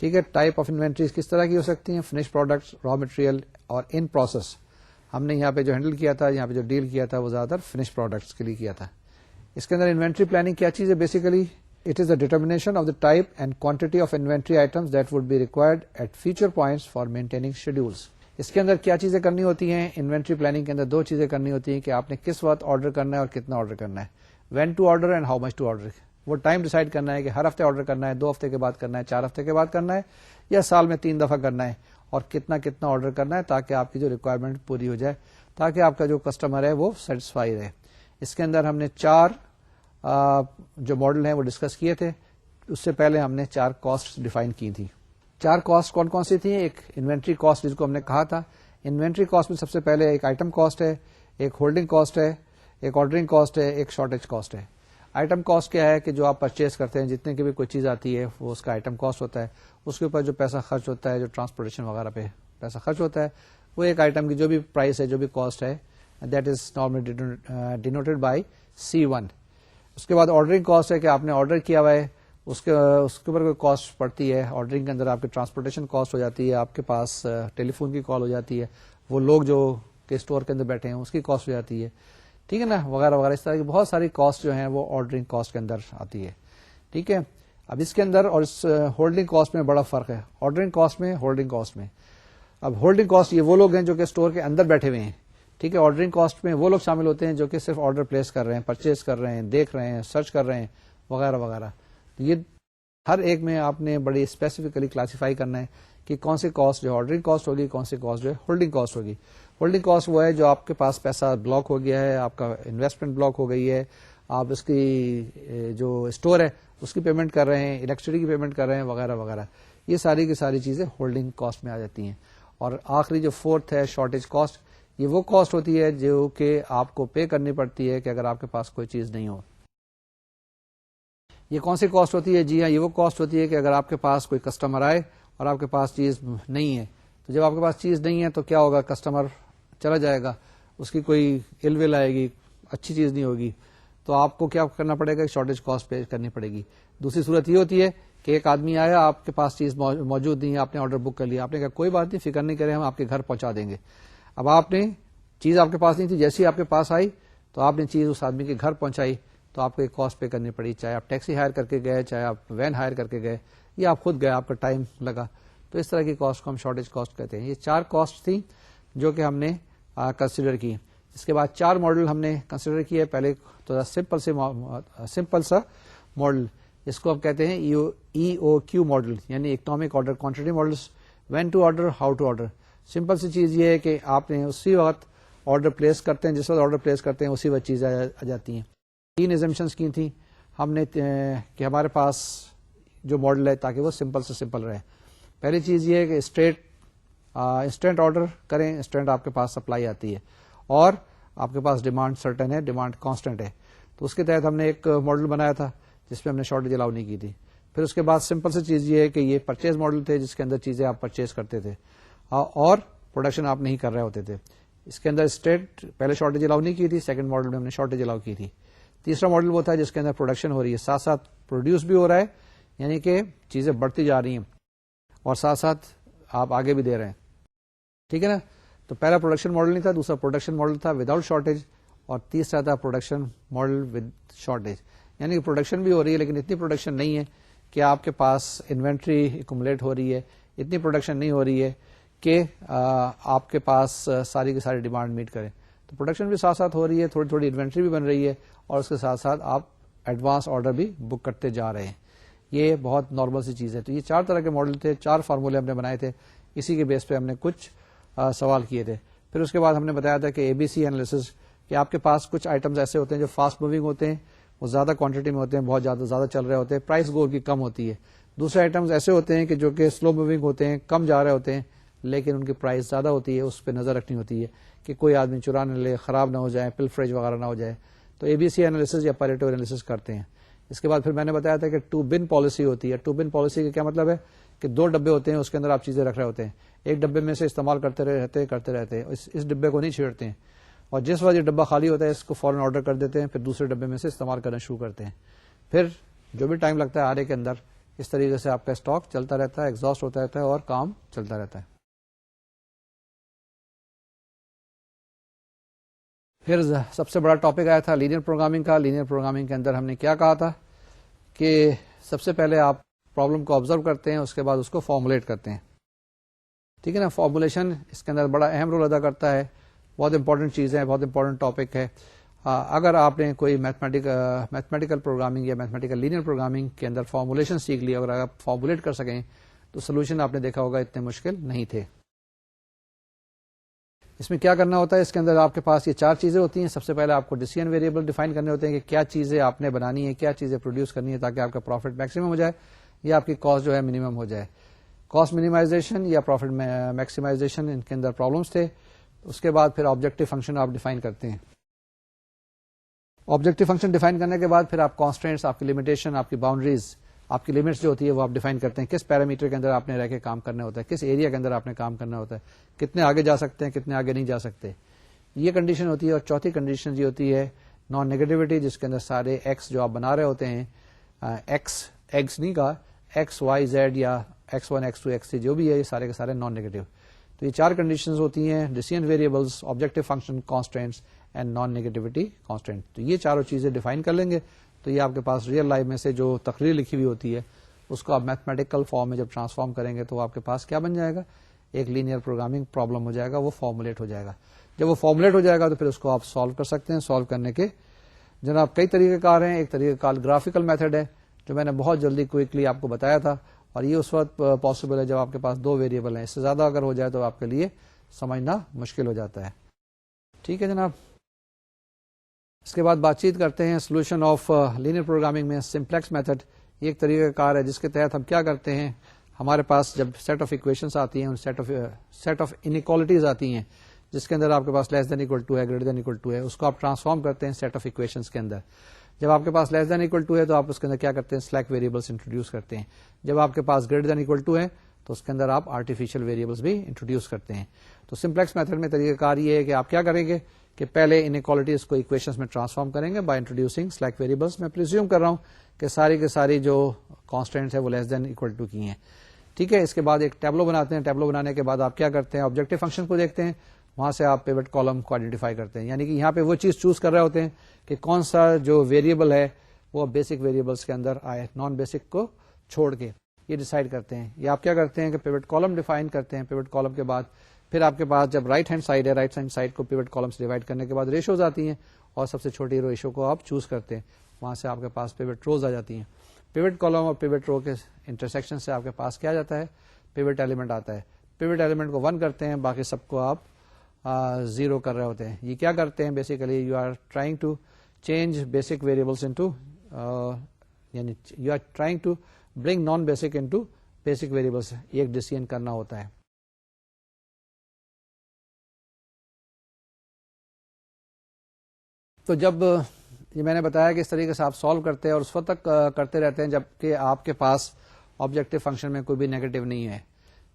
ٹھیک ہے, ٹائپ آف انوینٹریز کس طرح کی ہو سکتی ہیں؟ فنش پروڈکٹس, را مٹیریل اور ان پروسیس. ہم نے یہاں پہ جو ہینڈل کیا تھا, یہاں پہ جو ڈیل کیا تھا, وہ زیادہ تر فنش پروڈکٹس کے لیے کیا تھا. اس کے اندر انوینٹری پلاننگ کیا چیز ہے؟ Basically it is the determination of the type and quantity of inventory items that would be required at future points for maintaining schedules. اس کے اندر کیا چیزیں کرنی ہوتی ہیں؟ انوینٹری پلاننگ کے اندر 2 چیزیں کرنی ہوتی ہیں کہ آپ نے کس وقت آرڈر کرنا ہے اور کتنا آرڈر کرنا ہے. When to order and how much to order. وہ ٹائم ڈیسائیڈ کرنا ہے کہ ہر ہفتے آرڈر کرنا ہے, 2 ہفتے کے بعد کرنا ہے, 4 ہفتے کے بعد کرنا ہے, یا سال میں 3 دفعہ کرنا ہے, اور کتنا آرڈر کرنا ہے تاکہ آپ کی جو ریکوائرمنٹ پوری ہو جائے, تاکہ آپ کا جو کسٹمر ہے وہ سیٹسفائی رہے. اس کے اندر ہم نے 4 جو ماڈل ہیں وہ ڈسکس کیے تھے. اس سے پہلے ہم نے 4 کاسٹ ڈیفائن کی تھی. 4 کاسٹ کون کون سی تھیں؟ ایک انوینٹری کاسٹ جس کو ہم نے کہا تھا. انوینٹری کاسٹ میں سب سے پہلے ایک آئٹم کاسٹ ہے, ایک ہولڈنگ کاسٹ ہے, ایک آرڈرنگ کاسٹ ہے, ایک شارٹیج کاسٹ ہے. آئٹم کاسٹ کیا ہے کہ جو آپ پرچیز کرتے ہیں, جتنے کی بھی کوئی چیز آتی ہے وہ اس کا آئٹم کاسٹ ہوتا ہے. اس کے اوپر جو پیسہ خرچ ہوتا ہے, جو ٹرانسپورٹیشن وغیرہ پہ پیسہ خرچ ہوتا ہے, وہ ایک آئٹم کی جو بھی پرائس ہے, جو بھی کاسٹ ہے, that is normally denoted by C1. اس کے بعد آرڈرنگ کاسٹ ہے کہ آپ نے آرڈر کیا ہوا ہے, اس کے اوپر کوئی کاسٹ پڑتی ہے. آرڈرنگ کے اندر آپ کی ٹرانسپورٹیشن کاسٹ ہو جاتی ہے, آپ کے پاس ٹیلی فون کی کال ہو جاتی ہے, وہ لوگ جو کہ اسٹور کے اندر بیٹھے ہیں اس کی کاسٹ ہو جاتی ہے, ٹھیک ہے نا, وغیرہ وغیرہ. اس طرح کی بہت ساری کاسٹ جو ہیں وہ آرڈرنگ کاسٹ کے اندر آتی ہے, ٹھیک ہے. اب اس کے اندر اور اس ہولڈنگ کاسٹ میں بڑا فرق ہے, آرڈرنگ کاسٹ میں, ہولڈنگ کاسٹ میں. اب ہولڈنگ کاسٹ یہ وہ لوگ ہیں جو کہ اسٹور کے اندر بیٹھے ہوئے ہیں, ٹھیک ہے. آرڈرنگ کاسٹ میں وہ لوگ شامل ہوتے ہیں جو کہ صرف آرڈر پلیس کر رہے ہیں, پرچیز کر رہے ہیں, دیکھ رہے ہیں, سرچ کر رہے ہیں, وغیرہ وغیرہ. یہ ہر ایک میں آپ نے بڑی اسپیسیفکلی کلاسیفائی کرنا ہے کہ کون سی کاسٹ جو آرڈرنگ کاسٹ ہوگی, کون سی کاسٹ جو ہے ہولڈنگ کاسٹ ہوگی. ہولڈنگ کاسٹ وہ ہے جو آپ کے پاس پیسہ بلاک ہو گیا ہے, آپ کا انویسٹمنٹ بلاک ہو گئی ہے, آپ اس کی جو اسٹور ہے اس کی پیمنٹ کر رہے ہیں, الیکٹریسٹی کی پیمنٹ کر رہے ہیں, وغیرہ وغیرہ. یہ ساری کی ساری چیزیں ہولڈنگ کاسٹ میں آ جاتی ہیں. اور آخری جو 4th ہے شارٹیج کاسٹ, یہ وہ کاسٹ ہوتی ہے جو کہ آپ کو پے کرنی پڑتی ہے کہ اگر آپ کے پاس کوئی چیز نہیں ہو. یہ کون سی کاسٹ ہوتی ہے؟ جی ہاں, یہ وہ کاسٹ ہوتی ہے کہ اگر آپ کے پاس کوئی کسٹمر آئے اور آپ کے پاس چیز نہیں ہے, تو جب آپ کے پاس چیز نہیں ہے تو کیا ہوگا, کسٹمر چلا جائے گا, اس کی کوئی الل ول آئے گی, اچھی چیز نہیں ہوگی, تو آپ کو کیا کرنا پڑے گا, شارٹیج کاسٹ پے کرنی پڑے گی. دوسری صورت یہ ہوتی ہے کہ ایک آدمی آیا, آپ کے پاس چیز موجود نہیں ہے, آپ نے آرڈر بک کر لیا, آپ نے کہا کوئی بات نہیں, فکر نہیں کریں, ہم آپ کے گھر پہنچا دیں گے. اب آپ نے چیز آپ کے پاس نہیں تھی, جیسے ہی آپ کے پاس آئی تو آپ نے چیز اس آدمی کے گھر پہنچائی, تو آپ کو ایک کاسٹ پے کرنی پڑی, چاہے آپ ٹیکسی ہائر کر کے گئے, چاہے آپ وین ہائر کر کے گئے, یا آپ خود گئے, آپ کا ٹائم لگا. تو اس طرح کی کاسٹ کو ہم شارٹیج کاسٹ کہتے ہیں. یہ 4 کاسٹ تھیں جو کہ ہم نے کنسیڈر کی. اس کے بعد 4 ماڈل ہم نے کنسیڈر کیے. پہلے تو سمپل سا ماڈل, اس کو ہم کہتے ہیں EOQ ماڈل, یعنی economic order quantity models. When to order, how to order. Simple سی چیز یہ ہے کہ آپ نے اسی وقت آرڈر پلیس کرتے ہیں, جس وقت آرڈر پلیس کرتے ہیں اسی وقت چیزیں آ جاتی ہیں. 3 ایگزمپشنز کی تھیں ہم نے کہ ہمارے پاس جو ماڈل ہے تاکہ وہ سمپل سے سمپل رہے. پہلی چیز یہ ہے کہ انسٹنٹ آرڈر کریں, انسٹنٹ آپ کے پاس سپلائی آتی ہے, اور آپ کے پاس ڈیمانڈ سرٹن ہے, ڈیمانڈ کانسٹنٹ ہے. تو اس کے تحت ہم نے ایک ماڈل بنایا تھا جس میں ہم نے شارٹیج الاؤ نہیں کی تھی. پھر اس کے بعد سمپل سی چیز یہ ہے کہ یہ پرچیز ماڈل تھے جس کے اندر چیزیں آپ پرچیز کرتے تھے اور پروڈکشن آپ نہیں کر رہے ہوتے تھے. اس کے اندر اسٹیٹ پہلے شارٹیج الاؤ نہیں کی تھی, سیکنڈ ماڈل میں ہم نے شارٹیج الاؤ کی تھی. تیسرا ماڈل وہ تھا جس کے اندر پروڈکشن ہو رہی ہے, ساتھ ساتھ پروڈیوس بھی ہو رہا ہے, یعنی کہ چیزیں بڑھتی جا رہی ہیں اور ساتھ ساتھ آپ آگے بھی دے رہے ہیں, ٹھیک ہے نا. تو پہلا پروڈکشن ماڈل نہیں تھا, دوسرا پروڈکشن ماڈل تھا وداؤٹ شارٹیج, اور تیسرا تھا پروڈکشن ماڈل ود شارٹیج, یعنی کہ پروڈکشن بھی ہو رہی ہے لیکن اتنی پروڈکشن نہیں ہے کہ آپ کے پاس انوینٹری ایکومولیٹ ہو رہی ہے, اتنی پروڈکشن نہیں ہو رہی ہے کہ آپ کے پاس ساری کی ساری ڈیمانڈ میٹ کریں. تو پروڈکشن بھی ساتھ ساتھ ہو رہی ہے, تھوڑی تھوڑی انوینٹری بھی بن رہی ہے, اور اس کے ساتھ ساتھ آپ ایڈوانس آرڈر بھی بک کرتے جا رہے ہیں. یہ بہت نارمل سی چیز ہے. تو یہ 4 طرح کے ماڈل تھے, 4 فارمولے ہم نے بنائے تھے, اسی کے بیس پہ ہم نے کچھ سوال کیے تھے. پھر اس کے بعد ہم نے بتایا تھا کہ ABC انالیسس, کہ آپ کے پاس کچھ آئٹمز ایسے ہوتے ہیں جو فاسٹ موونگ ہوتے ہیں, وہ زیادہ کوانٹٹی میں ہوتے ہیں, بہت زیادہ چل رہے ہوتے ہیں, پرائس گول کی کم ہوتی ہے. دوسرے آئٹمز ایسے ہوتے ہیں کہ جو کہ سلو موونگ ہوتے ہیں, کم جا رہے ہوتے ہیں, لیکن ان کی پرائس زیادہ ہوتی ہے, اس پہ نظر رکھنی ہوتی ہے کہ کوئی آدمی چرا نہ لے, خراب نہ ہو جائے, پل فریج وغیرہ نہ ہو جائے. تو ABC انالیسس یا پیریٹو انالیسس کرتے ہیں. اس کے بعد پھر میں نے بتایا تھا کہ 2 بن پالیسی ہوتی ہے. 2 بن پالیسی کا کیا مطلب ہے کہ 2 ڈبے ہوتے ہیں, اس کے اندر آپ چیزیں رکھ رہے ہوتے ہیں, ایک ڈبے میں سے استعمال کرتے رہتے ہیں, اس ڈبے کو نہیں چھیڑتے ہیں, اور جس وقت یہ ڈبہ خالی ہوتا ہے اس کو فوراً آرڈر کر دیتے ہیں, پھر دوسرے ڈبے میں سے استعمال کرنا شروع کرتے ہیں. پھر جو بھی ٹائم لگتا ہے آرے کے اندر, اس طریقے سے آپ کا اسٹاک چلتا رہتا ہے, ایگزاسٹ ہوتا رہتا ہے اور کام چلتا رہتا ہے. پھر سب سے بڑا ٹاپک آیا تھا لینئر پروگرامنگ کا. لینئر پروگرامنگ کے اندر ہم نے کیا کہا تھا کہ سب سے پہلے آپ پرابلم کو آبزرو کرتے ہیں, اس کے بعد اس کو فارمولیٹ کرتے ہیں, ٹھیک ہے نا. فارمولیشن اس کے اندر بڑا اہم رول ادا کرتا ہے, بہت امپورٹنٹ چیز ہے, بہت امپورٹنٹ ٹاپک ہے. اگر آپ نے کوئی میتھمیٹیکل پروگرامنگ یا میتھمیٹیکل لینئر پروگرامنگ کے اندر فارمولیشن سیکھ لی، اگر آپ فارمولیٹ کر سکیں تو سولوشن آپ نے دیکھا ہوگا اتنے مشکل نہیں تھے. اس میں کیا کرنا ہوتا ہے، اس کے اندر آپ کے پاس یہ 4 چیزیں ہوتی ہیں. سب سے پہلے آپ کو ڈیسیژن ویریبل ڈیفائن کرنے ہوتے ہیں کہ کیا چیزیں آپ نے بنانی ہے، کیا چیزیں پروڈیوس کرنی ہے تاکہ آپ کا پروفٹ میکسیمم ہو جائے یا آپ کی کاسٹ جو ہے منیمم ہو جائے. کاسٹ منیمائزیشن یا پروفٹ میکسیمائزیشن، ان کے اندر پرابلمس تھے. اس کے بعد پھر آبجیکٹو فنکشن آپ ڈیفائن کرتے ہیں. آبجیکٹو فنکشن ڈیفائن کرنے کے بعد پھر آپ کانسٹرینٹس، آپ کی لمیٹیشن، آپ کی باؤنڈریز، آپ کی لمٹس جو ہوتی ہے وہ آپ ڈیفائن کرتے ہیں. کس پیرامیٹر کے اندر آپ نے رہ کے کام کرنا ہوتا ہے، کس ایریا کے اندر آپ نے کام کرنا ہوتا ہے، کتنے آگے جا سکتے ہیں، کتنے آگے نہیں جا سکتے. یہ کنڈیشن ہوتی ہے. اور چوتھی کنڈیشن یہ ہوتی ہے نان نیگیٹیوٹی، جس کے اندر سارے ایکس جو آپ بنا رہے ہوتے ہیں، ایکس نہیں کہا، ایکس وائی زیڈ یا ایکس 1 ایکس 2 ایکس 3 جو بھی ہے، یہ سارے کے سارے نان نیگیٹو. تو یہ 4 کنڈیشنز ہوتی ہیں: decision variables, objective function, constraints and non negativity constraint. تو یہ چاروں چیزیں ڈیفائن کر لیں گے تو یہ آپ کے پاس ریئل لائف میں سے جو تقریر لکھی ہوئی ہوتی ہے اس کو آپ میتھمیٹیکل فارم میں جب ٹرانسفارم کریں گے تو آپ کے پاس کیا بن جائے گا، ایک لینئر پروگرامنگ پرابلم ہو جائے گا، وہ فارمولیٹ ہو جائے گا. جب وہ فارمولیٹ ہو جائے گا تو پھر اس کو آپ سالو کر سکتے ہیں. سالو کرنے کے جناب کئی طریقہ کار ہیں. ایک طریقہ کار گرافیکل میتھڈ ہے جو میں نے بہت جلدی کوئکلی آپ کو بتایا تھا، اور یہ اس وقت پاسبل ہے جب آپ کے پاس 2 ویریبل ہیں. اس سے زیادہ اگر ہو جائے تو آپ کے لیے سمجھنا مشکل ہو جاتا ہے. ٹھیک ہے جناب. اس کے بعد بات چیت کرتے ہیں سولوشن آف لینئر پروگرامنگ میں سمپلیکس میتھڈ. یہ ایک طریقہ کار ہے جس کے تحت ہم کیا کرتے ہیں، ہمارے پاس جب سیٹ آف اکویشنز آتی ہیں، سیٹ آف انیکوالٹیز آتی ہیں جس کے اندر آپ کے پاس لیس دین اکول ٹو ہے، گریٹر دین اکول ٹو ہے، اس کو آپ ٹرانسفارم کرتے ہیں سیٹ آف اکویشنز کے اندر. جب آپ کے پاس لیس دین اکول ٹو ہے تو آپ اس کے اندر کیا کرتے ہیں، سلیک ویریبلس انٹروڈیوس کرتے ہیں. جب آپ کے پاس گریٹر دین اکول ٹو ہے تو اس کے اندر آپ آرٹیفیشیل ویریبلس بھی انٹروڈیوس کرتے ہیں. تو سمپلیکس میتھڈ میں طریقہ کار یہ ہے کہ آپ کیا کریں گے کہ پہلے انیکوالٹیز کو اکویشنز میں ٹرانسفارم کریں گے بائی انٹروڈیوسنگ سلیک ویریبلس. میں پریزیوم کر رہا ہوں کہ ساری کے ساری جو کانسٹینٹس ہے وہ لیس دین اکول ٹو کی ہیں. ٹھیک ہے. اس کے بعد ایک ٹیبلو بناتے ہیں. ٹیبلو بنانے کے بعد آپ کیا کرتے ہیں، آبجیکٹو فنکشن کو دیکھتے ہیں، وہاں سے آپ پیوٹ کالم کو آئیڈینٹیفائی کرتے ہیں. یعنی کہ یہاں پہ وہ چیز چوز کر رہے ہوتے ہیں کہ کون سا جو ویریبل ہے وہ بیسک ویریبلس کے اندر آئے، نان بیسک کو چھوڑ کے یہ ڈیسائیڈ کرتے ہیں. یہ آپ کیا کرتے ہیں کہ پیوٹ کالم ڈیفائن کرتے ہیں. پیوٹ کالم کے بعد پھر آپ کے پاس جب رائٹ ہینڈ سائڈ ہے، رائٹ ہینڈ سائڈ کو پیوٹ کالم سے ڈیوائڈ کرنے کے بعد ریشوز آتی ہیں اور سب سے چھوٹی ریشو کو آپ چوز کرتے ہیں. وہاں سے آپ کے پاس پیوٹ روز آ جاتی ہیں. پیوٹ کالم اور پیوٹ رو کے انٹرسیکشن سے آپ کے پاس کیا جاتا ہے، پیوٹ ایلیمنٹ آتا ہے. پیوٹ ایلیمنٹ کو 1 کرتے ہیں، باقی سب کو آپ 0 کر رہے ہوتے ہیں. یہ کیا کرتے ہیں، basically you are trying to change basic variables into, یعنی you are trying to bring non basic into basic variables. ایک ڈیسیژن کرنا ہوتا ہے. تو جب یہ میں نے بتایا کہ اس طریقے سے آپ سالو کرتے ہیں اور اس وقت تک کرتے رہتے ہیں جب کہ آپ کے پاس آبجیکٹو فنکشن میں کوئی بھی نیگیٹو نہیں ہے.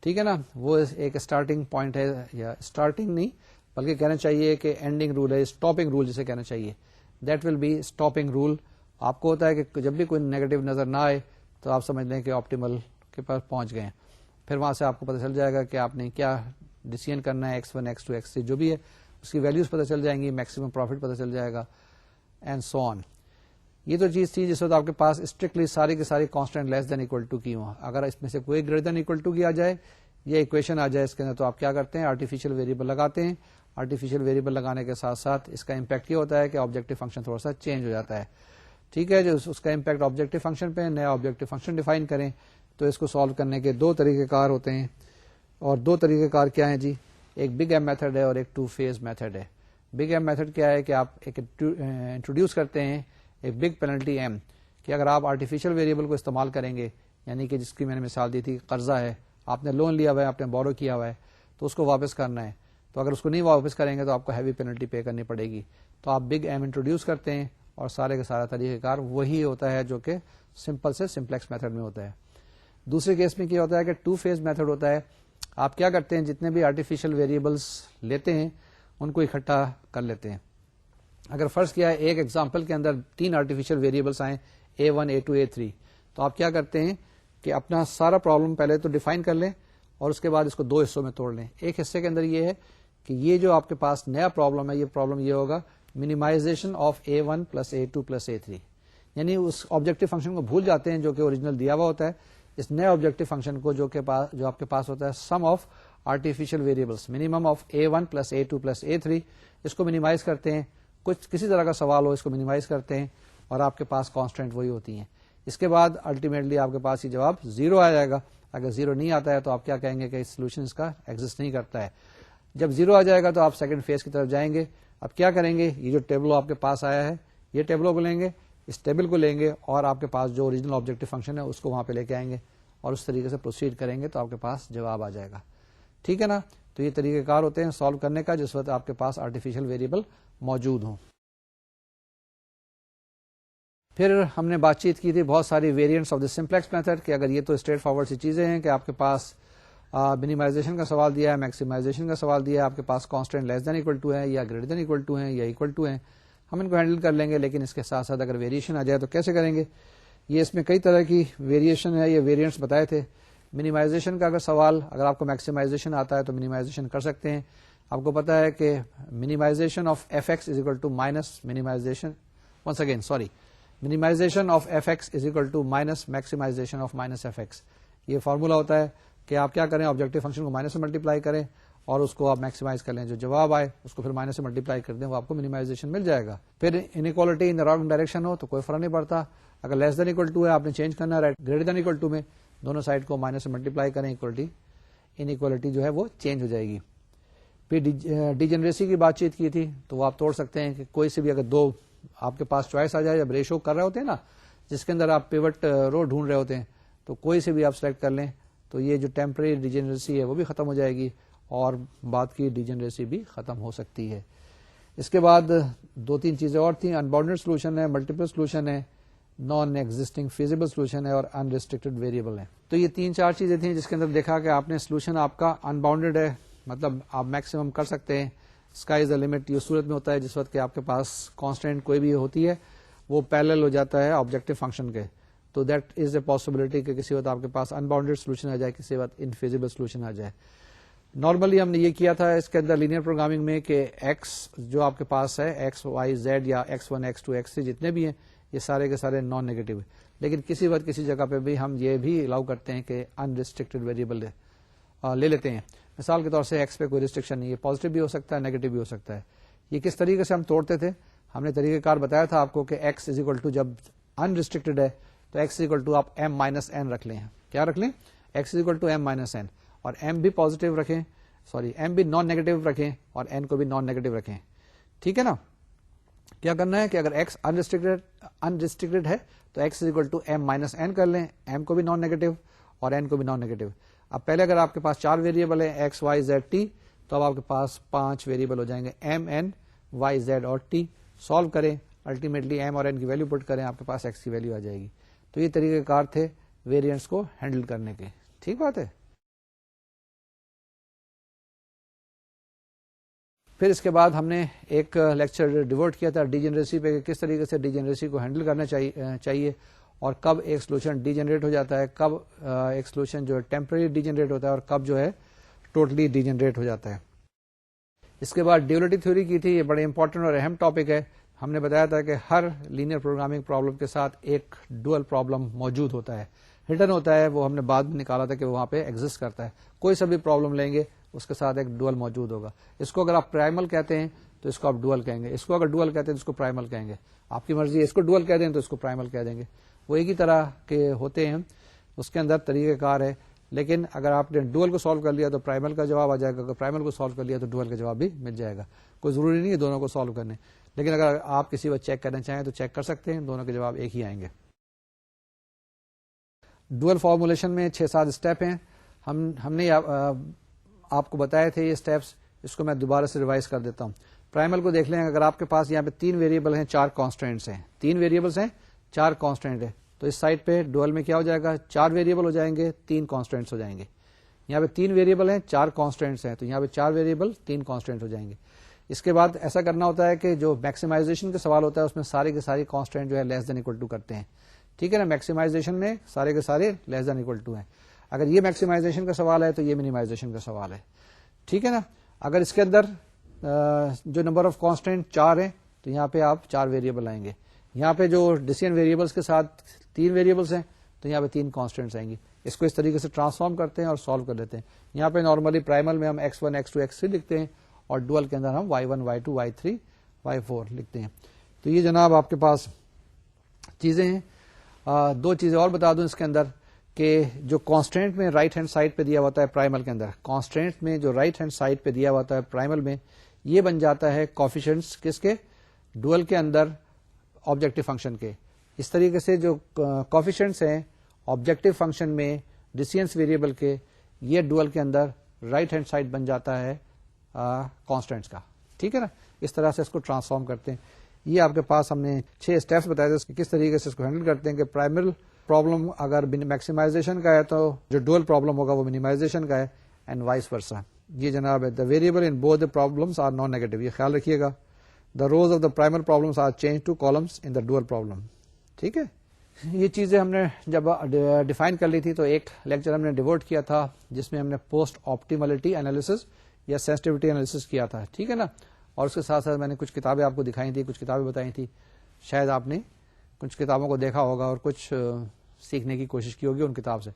ٹھیک ہے نا. وہ ایک اسٹارٹنگ پوائنٹ ہے، یا اسٹارٹنگ نہیں بلکہ کہنا چاہیے کہ اینڈنگ رول ہے، اسٹاپنگ رول جسے کہنا چاہیے. That will be stopping rule. آپ کو ہوتا ہے کہ جب بھی کوئی نیگیٹو نظر نہ آئے تو آپ سمجھ لیں کہ آپٹیمل کے پاس پہنچ گئے. پھر وہاں سے آپ کو پتہ چل جائے گا کہ آپ نے کیا ڈیسیژن کرنا ہے، x1 x2 x3 جو بھی ہے اس کی ویلیوز پتہ چل جائیں گی، میکسیمم پروفٹ پتہ چل جائے گا اینڈ سو آن. یہ تو چیز تھی جس وقت آپ کے پاس اسٹرکٹلی ساری کی ساری constant less than equal to کی ہوں. اگر اس میں سے کوئی گریٹر دین اکول ٹو کی آ جائے یا اکویشن آ جائے اس کے اندر تو آپ کیا کرتے ہیں، آرٹیفیشیل ویریبل لگاتے ہیں. آرٹیفیشیل ویریبل لگانے کے ساتھ ساتھ اس کا امپیکٹ یہ ہوتا ہے کہ آبجیکٹو فنکشن تھوڑا سا چینج ہو جاتا ہے. ٹھیک ہے. جو اس کا امپیکٹ آبجیکٹو فنکشن پہ، نیا آبجیکٹو فنکشن ڈیفائن کریں. تو اس کو سالو کرنے کے 2 طریقہ کار ہوتے ہیں. اور 2 طریقہ کار کیا ہیں جی، ایک بگ ایم میتھڈ ہے اور ایک 2 فیز میتھڈ ہے. بگ ایم میتھڈ کیا ہے کہ آپ ایک انٹروڈیوس کرتے ہیں ایک بگ پینلٹی ایم، کہ اگر آپ آرٹیفیشیل ویریبل کو استعمال کریں گے، یعنی کہ جس کی میں نے مثال دی تھی، قرضہ ہے، آپ نے لون لیا ہوا ہے، آپ نے بورو کیا ہوا ہے تو اس کو واپس کرنا ہے. تو اگر اس کو نہیں واپس کریں گے تو آپ کو ہیوی پینلٹی پے کرنی پڑے گی. تو آپ بگ ایم انٹروڈیوس کرتے ہیں اور سارے کا سارا طریقہ کار وہی ہوتا ہے جو کہ سمپل سے سمپلیکس میتھڈ میں ہوتا ہے. دوسرے کیس میں کیا ہوتا ہے کہ 2 فیز میتھڈ ہوتا ہے. آپ کیا کرتے ہیں، جتنے بھی آرٹیفیشیل ویریبلس لیتے ہیں ان کو اکٹھا کر لیتے ہیں. اگر فرض کیا ہے ایک ایگزامپل کے اندر 3 آرٹیفیشیل ویریبلس آئیں A1 A2 A3، تو آپ کیا کرتے ہیں کہ اپنا سارا پرابلم پہلے تو ڈیفائن کر لیں اور اس کے بعد اس کو 2 حصوں میں توڑ لیں. ایک حصے کے اندر یہ ہے کہ یہ جو آپ کے پاس نیا پرابلم ہے، یہ پرابلم یہ ہوگا minimisation of A1 plus A2 plus A3. یعنی اس آبجیکٹو فنکشن کو بھول جاتے ہیں جو کہ اوریجنل دیا ہوا ہوتا ہے. اس نئے آبجیکٹو فنکشن کو جو آپ کے پاس ہوتا ہے sum of artificial variables, minimum of A1 plus A2 plus A3، اس کو منیمائز کرتے ہیں کسی طرح کا سوال ہو اس کو منیمائز کرتے ہیں اور آپ کے پاس کانسٹینٹ وہی ہوتی ہیں. اس کے بعد الٹیمیٹلی آپ کے پاس یہ جواب 0 آ جائے گا. اگر 0 نہیں آتا ہے تو آپ کیا کہیں گے کہ اس سولوشن اس کا ایگزسٹ نہیں کرتا ہے. جب 0 آ جائے گا تو آپ سیکنڈ فیز کی طرف جائیں گے. اب کیا کریں گے, یہ جو ٹیبلو آپ کے پاس آیا ہے یہ ٹیبلو کو لیں گے, اس ٹیبل کو لیں گے اور آپ کے پاس جو اوریجنل آبجیکٹو فنکشن ہے اس کو وہاں پہ لے کے آئیں گے اور اس طریقے سے پروسیڈ کریں گے تو آپ کے پاس جواب آ جائے گا. ٹھیک ہے نا. تو یہ طریقہ کار ہوتے ہیں سالو کرنے کا جس وقت آپ کے پاس آرٹیفیشل ویریبل موجود ہوں. پھر ہم نے بات چیت کی تھی بہت ساری variants of the simplex method کہ اگر یہ تو اسٹریٹ فارورڈ سی چیزیں ہیں کہ آپ کے پاس منیمائزیشن کا سوال دیا ہے, میکسیمائزیشن کا سوال دیا ہے, آپ کے پاس constant less than equal to ہے یا گریٹر دین اکول ٹو ہے یا اکول ٹو ہے, ہم ان کو ہینڈل کر لیں گے. لیکن اس کے ساتھ ساتھ اگر ویریشن آ جائے تو کیسے کریں گے, یہ اس میں کئی طرح کی ویریشن ہے, یہ ویریئنٹس بتائے تھے. منیمائزیشن کا اگر سوال اگر آپ کو میکسیمائزیشن آتا ہے تو منیمائزیشن کر سکتے ہیں. آپ کو پتا ہے کہ minimization of F X is equal to minus minimization once again sorry minimization of fx is equal to minus maximization of minus fx. یہ فارمولا ہوتا ہے کہ آپ کیا کریں, آبجیکٹو فنکشن کو مائنس سے ملٹیپلائی کریں اور اس کو آپ میکسیمائز کر لیں, جو جواب آئے اس کو پھر مائنس سے ملٹیپلائی کر دیں, وہ آپ کو منیمائزیشن مل جائے گا. پھر انیکوالٹی ان رانگ ڈائریکشن ہو تو کوئی فرق نہیں پڑتا, اگر لیس دین اکول ٹو ہے آپ نے چینج کرنا ہے, گریٹر دین اکول ٹو میں دونوں سائڈ کو مائنس سے ملٹیپلائی کریں, انیکوالٹی جو ہے وہ چینج ہو جائے گی. پھر ڈیجنریسی کی بات چیت کی تھی تو وہ آپ توڑ سکتے ہیں کہ کوئی سے بھی اگر دو آپ کے پاس چوائس آ جائے, جب ریشو کر رہے ہوتے ہیں نا جس کے اندر آپ پیوٹ رو ڈھونڈ رہے ہوتے ہیں, تو کوئی سے بھی آپ سلیکٹ کر لیں تو یہ جو ٹیمپرری ڈیجنریسی ہے وہ بھی ختم ہو جائے گی اور بعد کی ڈیجنریسی بھی ختم ہو سکتی ہے. اس کے بعد 2-3 چیزیں اور تھیں, انباؤنڈیڈ سولوشن ہے, ملٹیپل سولوشن ہے, نان ایگزٹنگ فیزیبل سولوشن ہے اور انریسٹرکٹیڈ ویریبل ہے. تو یہ 3-4 چیزیں تھیں جس کے اندر دیکھا کہ آپ نے سولوشن آپ کا انباؤنڈیڈ ہے, مطلب آپ میکسیمم کر سکتے ہیں, اسکائی از دا لمٹ. یہ صورت میں ہوتا ہے جس وقت کہ آپ کے پاس کانسٹینٹ کوئی بھی ہوتی ہے وہ پیرلل ہو جاتا ہے آبجیکٹو فنکشن کے, تو دیٹ از اے پاسبلٹی کہ کسی وقت آپ کے پاس انباؤنڈیڈ سولوشن آ جائے, کسی وقت انفیزیبل سولوشن آ جائے. نارملی ہم نے یہ کیا تھا اس کے اندر لینئر پروگرامنگ میں کہ ایکس جو آپ کے پاس ہے ایکس وائی زیڈ یا ایکس1 ایکس2 ایکس3 جتنے بھی ہیں یہ سارے کے سارے نان نیگیٹو ہے, لیکن کسی وقت کسی جگہ پہ بھی ہم یہ بھی الاؤ کرتے ہیں کہ انریسٹرکٹیڈ ویریبل لے لیتے ہیں. مثال کے طور سے ایکس پہ کوئی ریسٹرکشن نہیں ہے, پازیٹیو بھی ہو سکتا ہے نیگیٹو بھی ہو سکتا ہے. یہ کس طریقے سے ہم توڑتے تھے, ہم نے طریقہ کار بتایا تھا آپ کو کہ ایکس از اکول ٹو جب انریسٹرکٹیڈ ہے تو ایکس از اکول ٹو آپ ایم مائنس این رکھ لیں. کیا رکھ لیں, X is equal to M minus N, اور ایم بھی پازیٹیو رکھیں, سوری ایم بھی نان نیگیٹو رکھیں اور این کو بھی نان نیگیٹو رکھیں. ٹھیک ہے نا. کیا کرنا ہے کہ اگر ایکس انریسٹرکٹیڈ ہے تو X is equal to M minus N کر لیں, ایم کو بھی نان نیگیٹو اور این کو بھی نان نیگیٹو. اب پہلے اگر آپ کے پاس 4 ویریبل ہیں ایکس وائی زیڈ ٹی, تو اب آپ کے پاس 5 ویریبل ہو جائیں گے ایم این وائی زیڈ اور ٹی. سالو کریں, الٹیمیٹلی ایم اور این کی ویلو پٹ کریں, آپ کے پاس ایکس کی ویلو آ جائے گی. تو یہ طریقہ کار تھے ویریئنٹس کو ہینڈل کرنے کے. ٹھیک بات ہے. پھر اس کے بعد ہم نے ایک لیکچر ڈیووٹ کیا تھا ڈیجنریسی پہ, کہ کس طریقے سے ڈیجنریسی کو ہینڈل کرنا چاہیے اور کب ایک سولوشن ڈی جنریٹ ہو جاتا ہے, کب ایک سولوشن جو ہے ٹیمپرری ڈی جنریٹ ہوتا ہے اور کب جو ہے ٹوٹلی ڈی جنریٹ ہو جاتا ہے. اس کے بعد ڈیولیٹی تھیوری کی تھی, یہ بڑے امپورٹنٹ اور اہم ٹاپک ہے. ہم نے بتایا تھا کہ ہر لینئر پروگرامنگ پرابلم کے ساتھ ایک ڈوئل پرابلم موجود ہوتا ہے, ہڈن ہوتا ہے, وہ ہم نے بعد میں نکالا تھا کہ وہ وہاں پہ ایگزسٹ کرتا ہے. کوئی سا بھی پرابلم لیں گے اس کے ساتھ ایک ڈوئل موجود ہوگا. اس کو اگر آپ پرائمل کہتے ہیں تو اس کو آپ ڈوئل کہیں گے, اس کو اگر ڈوئل کہتے ہیں تو اس کو پرائمل کہیں گے, آپ کی مرضی ہے. اس کو ڈوئل کہہ دیں تو اس کو پرائمل کہہ دیں گے, وہ ایک ہی طرح کے ہوتے ہیں, اس کے اندر طریقہ کار ہے. لیکن اگر آپ نے ڈوئل کو سالو کر لیا تو پرائمل کا جواب آ جائے گا, اگر پرائمل کو سالو کر لیا تو ڈوئل کا جواب بھی مل جائے گا. کوئی ضروری نہیں ہے دونوں کو سالو کرنے, لیکن اگر آپ کسی وقت چیک کرنا چاہیں تو چیک کر سکتے ہیں, دونوں کے جواب ایک ہی آئیں گے. ڈوئل فارمولیشن میں 6-7 اسٹیپ ہیں. ہم نے آپ کو بتائے تھے یہ اسٹیپس, اس کو میں دوبارہ سے ریوائز کر دیتا ہوں. پرائمل کو دیکھ لیں, اگر آپ کے پاس یہاں پہ 3 ویریبل ہیں 4 کانسٹینٹس ہیں, 3 ویریبلس ہیں 4 کانسٹینٹ ہیں, تو اس سائڈ پہ ڈوئل میں کیا ہو جائے گا, 4 ویریبل ہو جائیں گے 3 کانسٹینٹس ہو جائیں گے. یہاں پہ 3 ویریبل ہیں 4 کانسٹینٹس ہیں, تو یہاں پہ 4 ویریبل 3 کانسٹینٹ ہو جائیں گے. اس کے بعد ایسا کرنا ہوتا ہے کہ جو میکسیمائزیشن کا سوال ہوتا ہے اس میں سارے کے سارے کانسٹینٹ جو ہے لیس دین اکول ٹو کرتے ہیں. ٹھیک ہے نا, میکسیمائزیشن میں سارے کے سارے لیس دین اکول ٹو ہیں. اگر یہ میکسیمائزیشن کا سوال ہے تو یہ منیمائزیشن کا سوال ہے. ٹھیک ہے نا. اگر اس کے اندر جو نمبر آف کانسٹینٹ 4 ہیں تو یہاں پہ آپ 4 ویریبل آئیں گے. یہاں پہ جو ڈیسیژن ویریبلس کے ساتھ 3 ویریبلس ہیں تو یہاں پہ 3 کانسٹینٹس آئیں گی. اس کو اس طریقے سے ٹرانسفارم کرتے ہیں اور سالو کر دیتے ہیں. یہاں پہ نارملی پرائمل میں ہم x1 x2 x3 لکھتے ہیں اور ڈوئل کے اندر ہم y1 y2 y3 y4 لکھتے ہیں. تو یہ جناب آپ کے پاس چیزیں ہیں. دو چیزیں اور بتا دوں اس کے اندر کہ جو کانسٹینٹ میں رائٹ ہینڈ سائڈ پہ دیا ہوتا ہے پرائمل کے اندر, کانسٹینٹ میں جو رائٹ ہینڈ سائڈ پہ دیا ہوتا ہے پرائمل میں, یہ بن جاتا ہے کوفیشنٹس کس کے, ڈوئل کے اندر آبجیکٹو فنکشن کے. اس طریقے سے جو کوفیشنٹس ہیں آبجیکٹو فنکشن میں ڈسٹینس ویریبل کے, یہ ڈوئل کے اندر رائٹ ہینڈ سائڈ بن جاتا ہے کانسٹینٹس کا. ٹھیک ہے نا, اس طرح سے اس کو ٹرانسفارم کرتے ہیں. یہ آپ کے پاس ہم نے 6 اسٹیپس بتائے تھے کس طریقے سے اس کو ہینڈل کرتے ہیں کہ پرائمل پرابلم اگر میکسیمائزیشن کا ہے تو جو ڈوئل پرابلم ہوگا وہ منیمائزیشن کا ہے, اینڈ وائس ورسا. یہ جناب the variable in both the problems are non negative, یہ خیال رکھیے گا. The rows of the primal problems are change to columns in the dual problem. ٹھیک ہے, یہ چیزیں ہم نے جب ڈیفائن کر لی تھی تو ایک لیکچر ہم نے ڈیووٹ کیا تھا جس میں ہم نے پوسٹ آپٹیملٹی انالیسس یا سینسٹیوٹی انالیسس کیا تھا. ٹھیک ہے نا, اور اس کے ساتھ ساتھ میں نے کچھ کتابیں آپ کو دکھائی تھی, کچھ کتابیں بتائی تھی. شاید آپ نے کچھ کتابوں کو دیکھا ہوگا اور کچھ سیکھنے کی کوشش کی ہوگی ان کتاب سے.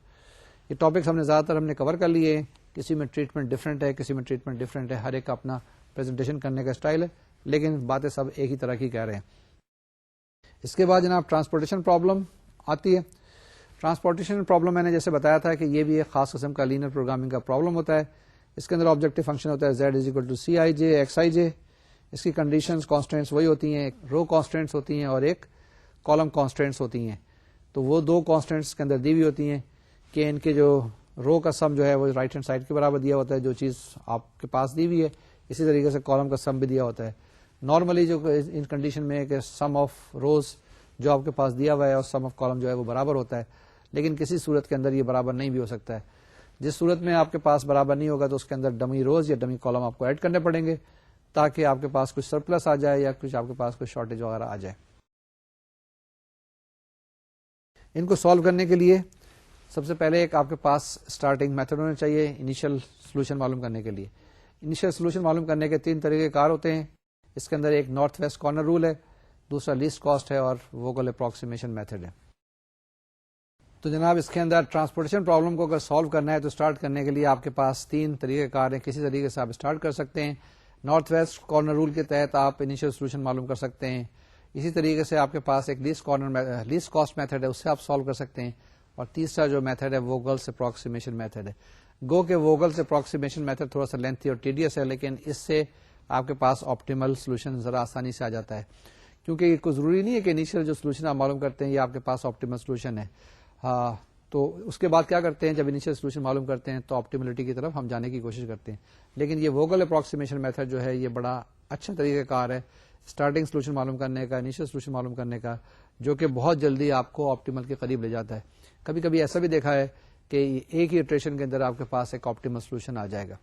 یہ ٹاپکس ہم نے زیادہ تر ہم نے کور کر لیے. کسی میں ٹریٹمنٹ ڈفرینٹ ہے, کسی میں ٹریٹمنٹ ڈفرینٹ ہے, ہر ایک کا اپنا پریزنٹیشن کرنے کا اسٹائل ہے, لیکن باتیں سب ایک ہی طرح کی کہہ رہے ہیں. اس کے بعد جناب ٹرانسپورٹیشن پرابلم آتی ہے. ٹرانسپورٹیشن پرابلم میں نے جیسے بتایا تھا کہ یہ بھی ایک خاص قسم کا لینئر پروگرامنگ کا پرابلم ہوتا ہے. اس کے اندر آبجیکٹو فنکشن ہوتا ہے z = Cij Xij. اس کی کنڈیشنز کانسٹینٹس وہی ہوتی ہیں, ایک رو کانسٹینٹس ہوتی ہیں اور ایک کالم کانسٹینٹس ہوتی ہیں. تو وہ دو کانسٹینٹس کے اندر دی ہوئی ہوتی ہیں کہ ان کے جو رو کا سم جو ہے وہ رائٹ ہینڈ سائڈ کے برابر دیا ہوتا ہے, جو چیز آپ کے پاس دی ہوئی ہے. اسی طریقے سے کالم کا سم بھی دیا ہوتا ہے. نارملی جو ان کنڈیشن میں ہے کہ سم آف روز جو آپ کے پاس دیا ہوا ہے اور سم آف کالم جو ہے وہ برابر ہوتا ہے, لیکن کسی صورت کے اندر یہ برابر نہیں بھی ہو سکتا ہے. جس صورت میں آپ کے پاس برابر نہیں ہوگا تو اس کے اندر ڈمی روز یا ڈمی کالم آپ کو ایڈ کرنے پڑیں گے تاکہ آپ کے پاس کچھ سرپلس آ جائے یا کچھ آپ کے پاس کچھ شارٹیج وغیرہ آ جائے. ان کو سالو کرنے کے لیے سب سے پہلے ایک آپ کے پاس اسٹارٹنگ میتھڈ ہونا چاہیے انیشیل سولوشن معلوم کرنے کے لیے. انیشیل سولوشن معلوم کرنے کے 3 طریقے کار ہوتے ہیں. اس کے اندر ایک نارتھ ویسٹ کارنر رول ہے, دوسرا لیسٹ کاسٹ ہے, اور ووگل اپروکسیمیشن میتھڈ ہے. تو جناب اس کے اندر ٹرانسپورٹیشن پرابلم کو اگر سالو کرنا ہے تو اسٹارٹ کرنے کے لیے آپ کے پاس 3 طریقے کار ہیں. کسی طریقے سے آپ اسٹارٹ کر سکتے ہیں. نارتھ ویسٹ کارنر رول کے تحت آپ انیشیل سولوشن معلوم کر سکتے ہیں. اسی طریقے سے آپ کے پاس ایک لیسٹ کاسٹ میتھڈ ہے, اس سے آپ سالو کر سکتے ہیں. اور تیسرا جو میتھڈ ہے ووگلس اپروکسیمیشن میتھڈ ہے. گو کہ ووگلس اپروکسیمیشن میتھڈ تھوڑا سا لینتھی اور ٹیڈیس ہے, لیکن اس سے آپ کے پاس آپٹیمل سولوشن ذرا آسانی سے آ جاتا ہے, کیونکہ یہ کوئی ضروری نہیں ہے کہ انیشیل جو سولوشن آپ معلوم کرتے ہیں یہ آپ کے پاس آپٹیمل سولوشن ہے. تو اس کے بعد کیا کرتے ہیں, جب انیشیل سولوشن معلوم کرتے ہیں تو آپٹیملٹی کی طرف ہم جانے کی کوشش کرتے ہیں. لیکن یہ ووگل اپروکسیمیشن میتھڈ جو ہے یہ بڑا اچھا طریقہ کار ہے اسٹارٹنگ سولوشن معلوم کرنے کا, انیشیل سولوشن معلوم کرنے کا, جو کہ بہت جلدی آپ کو آپٹیمل کے قریب لے جاتا ہے. کبھی کبھی ایسا بھی دیکھا ہے کہ ایک ہی اٹریشن کے اندر آپ کے پاس ایک آپٹیمل سولوشن آ جائے گا.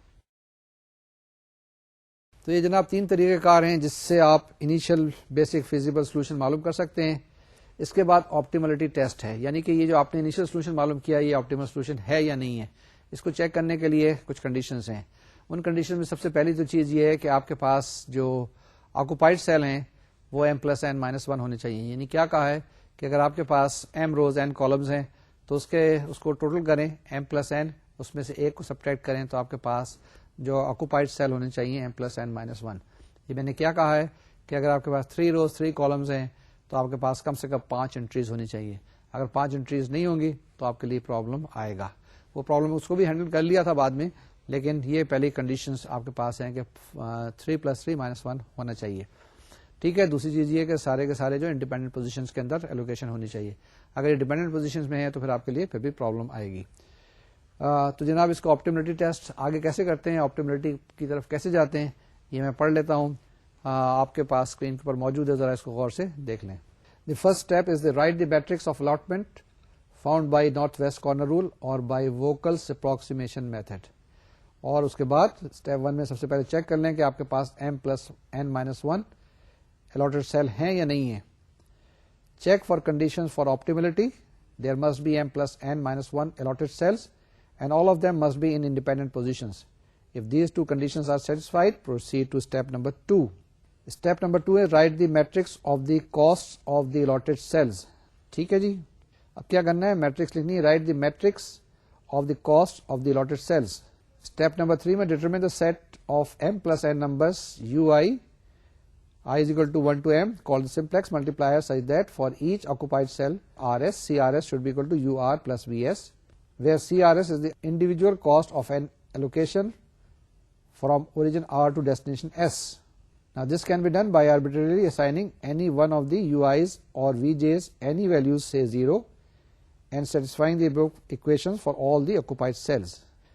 تو یہ جناب 3 طریقہ کار ہیں جس سے آپ انیشیل بیسک فیزیبل سولوشن معلوم کر سکتے ہیں. اس کے بعد آپٹیملٹی ٹیسٹ ہے, یعنی کہ یہ جو آپ نے انیشیل سولوشن معلوم کیا یہ آپٹیمل سولوشن ہے یا نہیں ہے. اس کو چیک کرنے کے لیے کچھ کنڈیشنز ہیں. ان کنڈیشن میں سب سے پہلی تو چیز یہ ہے کہ آپ کے پاس جو آکوپائڈ سیل ہیں وہ m+n-1 ہونے چاہیے. یعنی کیا کہا ہے کہ اگر آپ کے پاس m روز n کالمز ہیں تو اس کو ٹوٹل کریں m+n, اس میں سے ایک کو سبٹریکٹ کریں تو آپ کے پاس جو آکوپائڈ سیل ہونے چاہیے m+n-1. یہ میں نے کیا کہا ہے کہ اگر آپ کے پاس 3 روز 3 کالمز ہیں تو آپ کے پاس کم سے کم 5 انٹریز ہونی چاہیے. اگر 5 انٹریز نہیں ہوں گی تو آپ کے لیے پرابلم آئے گا. وہ پرابلم اس کو بھی ہینڈل کر لیا تھا بعد میں, لیکن یہ پہلی کنڈیشنز آپ کے پاس ہیں کہ 3+3-1 ہونا چاہیے. ٹھیک ہے. دوسری چیز یہ کہ سارے کے سارے جو انڈیپینڈنٹ پوزیشنز کے اندر ایلوکیشن ہونی چاہیے. اگر یہ ڈیپینڈنٹ پوزیشنز میں ہے تو پھر آپ کے لیے پھر بھی پرابلم آئے گی. تو جناب اس کو آپٹیملٹی ٹیسٹ آگے کیسے کرتے ہیں, آپٹیملٹی کی طرف کیسے جاتے ہیں, یہ میں پڑھ لیتا ہوں. آپ کے پاس اسکرین پر موجود ہے, ذرا اس کو غور سے دیکھ لیں. The first step is to write the matrix of allotment found by northwest corner rule or by Vogel's approximation method. اور اس کے بعد اسٹیپ 1 میں سب سے پہلے چیک کر لیں کہ آپ کے پاس m+n-1 allotted cell ہیں یا نہیں ہیں. Check for conditions for optimality. There must be m+n-1 allotted cells and all of them must be in independent positions. If these 2 conditions are satisfied, proceed to step number 2. Step number 2 ہے right the matrix of the cost of the allotted cells. ٹھیک ہے جی, اب کیا کرنا ہے, matrix لکھنی ہے, right the matrix of the cost of the allotted cells. Step number 3 میں determine the set of m+n numbers ui I is equal to 1 to m, called the simplex multiplier such that for each occupied cell RS, CRS should be equal to UR plus VS, where CRS is the individual cost of an allocation from origin R to destination S. Now this can be done by arbitrarily assigning any one of the UIs or VJs any values, say 0, and satisfying the above equations for all the occupied cells.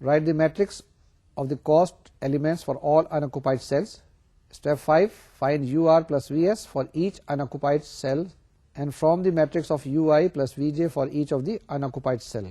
Write the matrix of the cost elements for all unoccupied cells. Step 5, find UR plus VS for each unoccupied cell and from the matrix of UI plus VJ for each of the unoccupied cell.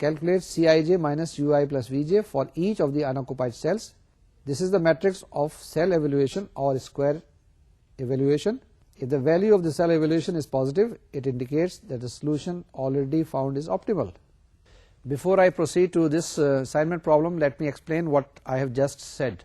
Calculate Cij minus UI plus VJ for each of the unoccupied cells. This is the matrix of cell evaluation or square evaluation. If the value of the cell evaluation is positive, it indicates that the solution already found is optimal. Before I proceed to this assignment problem, let me explain what I have just said.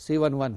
C11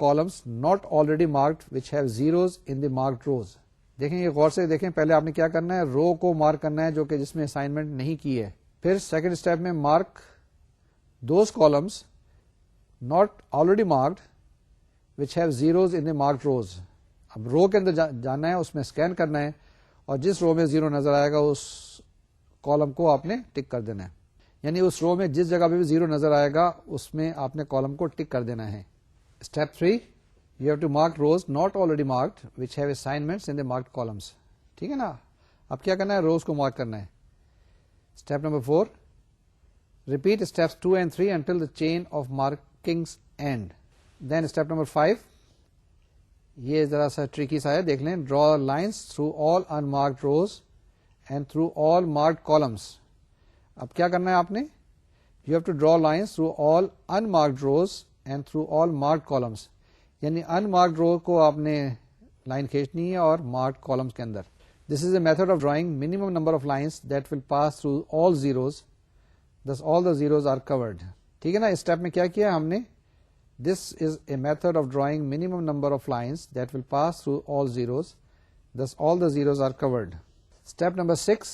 columns not already marked which have zeros in the marked rows. دیکھیں یہ غور سے دیکھیں, پہلے آپ نے کیا کرنا ہے, رو کو مارک کرنا ہے جو کہ جس میں اسائنمنٹ نہیں کی ہے. پھر سیکنڈ اسٹیپ میں mark those columns not already marked which have zeros in the marked rows. اب رو کے اندر جانا ہے, اس میں اسکین کرنا ہے, اور جس رو میں زیرو نظر آئے گا اس کالم کو آپ نے ٹک کر دینا ہے. یعنی اس رو میں جس جگہ پہ بھی زیرو نظر آئے گا اس میں آپ نے کالم کو ٹک کر دینا ہے. Step 3, you have to mark rows not already marked which have assignments in the marked columns. ٹھیک ہے نا. اب کیا کرنا ہے, روز کو مارک کرنا ہے. Step number 4, repeat steps 2 and 3 until the chain of markings end. Then step number 5, یہ ذرا سا ٹریکی سا ہے, دیکھ لیں. Draw lines through all unmarked rows and through all marked columns. اب کیا کرنا ہے آپ نے, you have to draw lines through all unmarked rows and through all marked columns. یعنی unmarked رو کو آپ نے لائن کھینچنی ہے اور marked columns کے اندر. This is a method of drawing minimum number of lines that will pass through all zeros. Thus all the zeros are covered. ٹھیک ہے نا. اس اسٹیپ میں کیا کیا ہم نے, this is a method of drawing minimum number of lines that will pass through all zeros. Thus all the zeros are covered. Step number 6,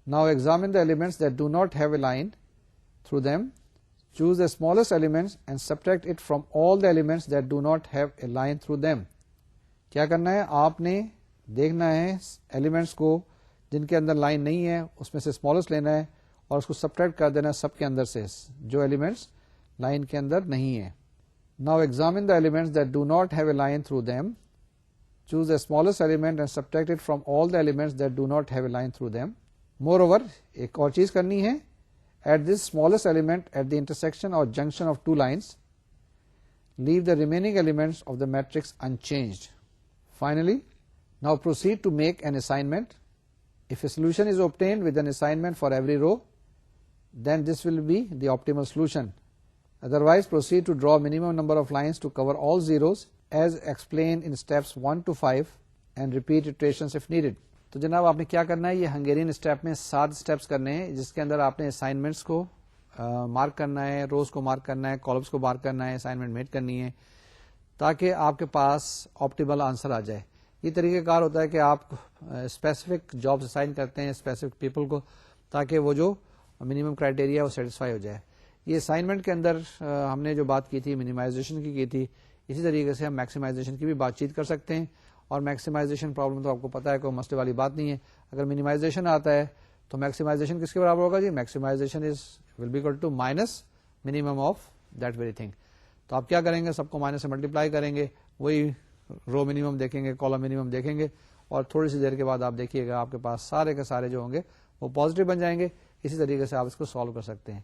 now examine the elements that do not have a line through them. Choose the smallest elements and subtract it from all the elements that do not have a line through them. کیا کرنا ہے, آپ نے دیکھنا ہے elements کو جن کے اندر لائن نہیں ہے, اس میں سے اسمالسٹ لینا ہے اور اس کو سبٹریکٹ کر دینا ہے سب کے اندر سے جو ایلیمنٹس لائن کے اندر نہیں ہے. Now examine the elements that do not have a line through them. Choose the smallest element and subtract it from all the elements that do not have a line through them. Moreover, ایک اور چیز کرنی ہے, add this smallest element at the intersection or junction of two lines. Leave the remaining elements of the matrix unchanged. Finally, now proceed to make an assignment. If a solution is obtained with an assignment for every row, then this will be the optimal solution. Otherwise, proceed to draw minimum number of lines to cover all zeros as explained in steps 1 to 5 and repeat iterations if needed. تو جناب آپ نے کیا کرنا ہے, یہ Hungarian step میں 7 steps کرنے ہیں جس کے اندر آپ نے اسائنمنٹس کو مارک کرنا ہے, روز کو مارک کرنا ہے, کالمس کو مارک کرنا ہے, اسائنمنٹ میٹ کرنی ہے تاکہ آپ کے پاس آپٹیمل آنسر آ جائے. یہ طریقہ کار ہوتا ہے کہ آپ اسپیسیفک جابس اسائن کرتے ہیں اسپیسیفک پیپل کو تاکہ وہ جو منیمم کرائٹیریا وہ سیٹسفائی ہو جائے. یہ اسائنمنٹ کے اندر ہم نے جو بات کی تھی منیمائزیشن کی تھی, اسی طریقے سے ہم میکسیمائزیشن کی بھی بات چیت کر سکتے ہیں. اور میکسیمائزیشن پرابلم تو آپ کو پتا ہے کوئی مسئلے والی بات نہیں ہے. اگر منیمائزیشن آتا ہے تو میکسیمائزیشن کس کے برابر ہوگا جی, maximisation will be equal to minus minimum of that very thing. تو آپ کیا کریں گے, سب کو مائنس سے ملٹیپلائی کریں گے, وہی رو منیمم دیکھیں گے, کالم منیمم دیکھیں گے, اور تھوڑی سی دیر کے بعد آپ دیکھیے گا آپ کے پاس سارے کے سارے جو ہوں گے وہ پازیٹیو بن جائیں گے. اسی طریقے سے آپ اس کو سالو کر سکتے ہیں.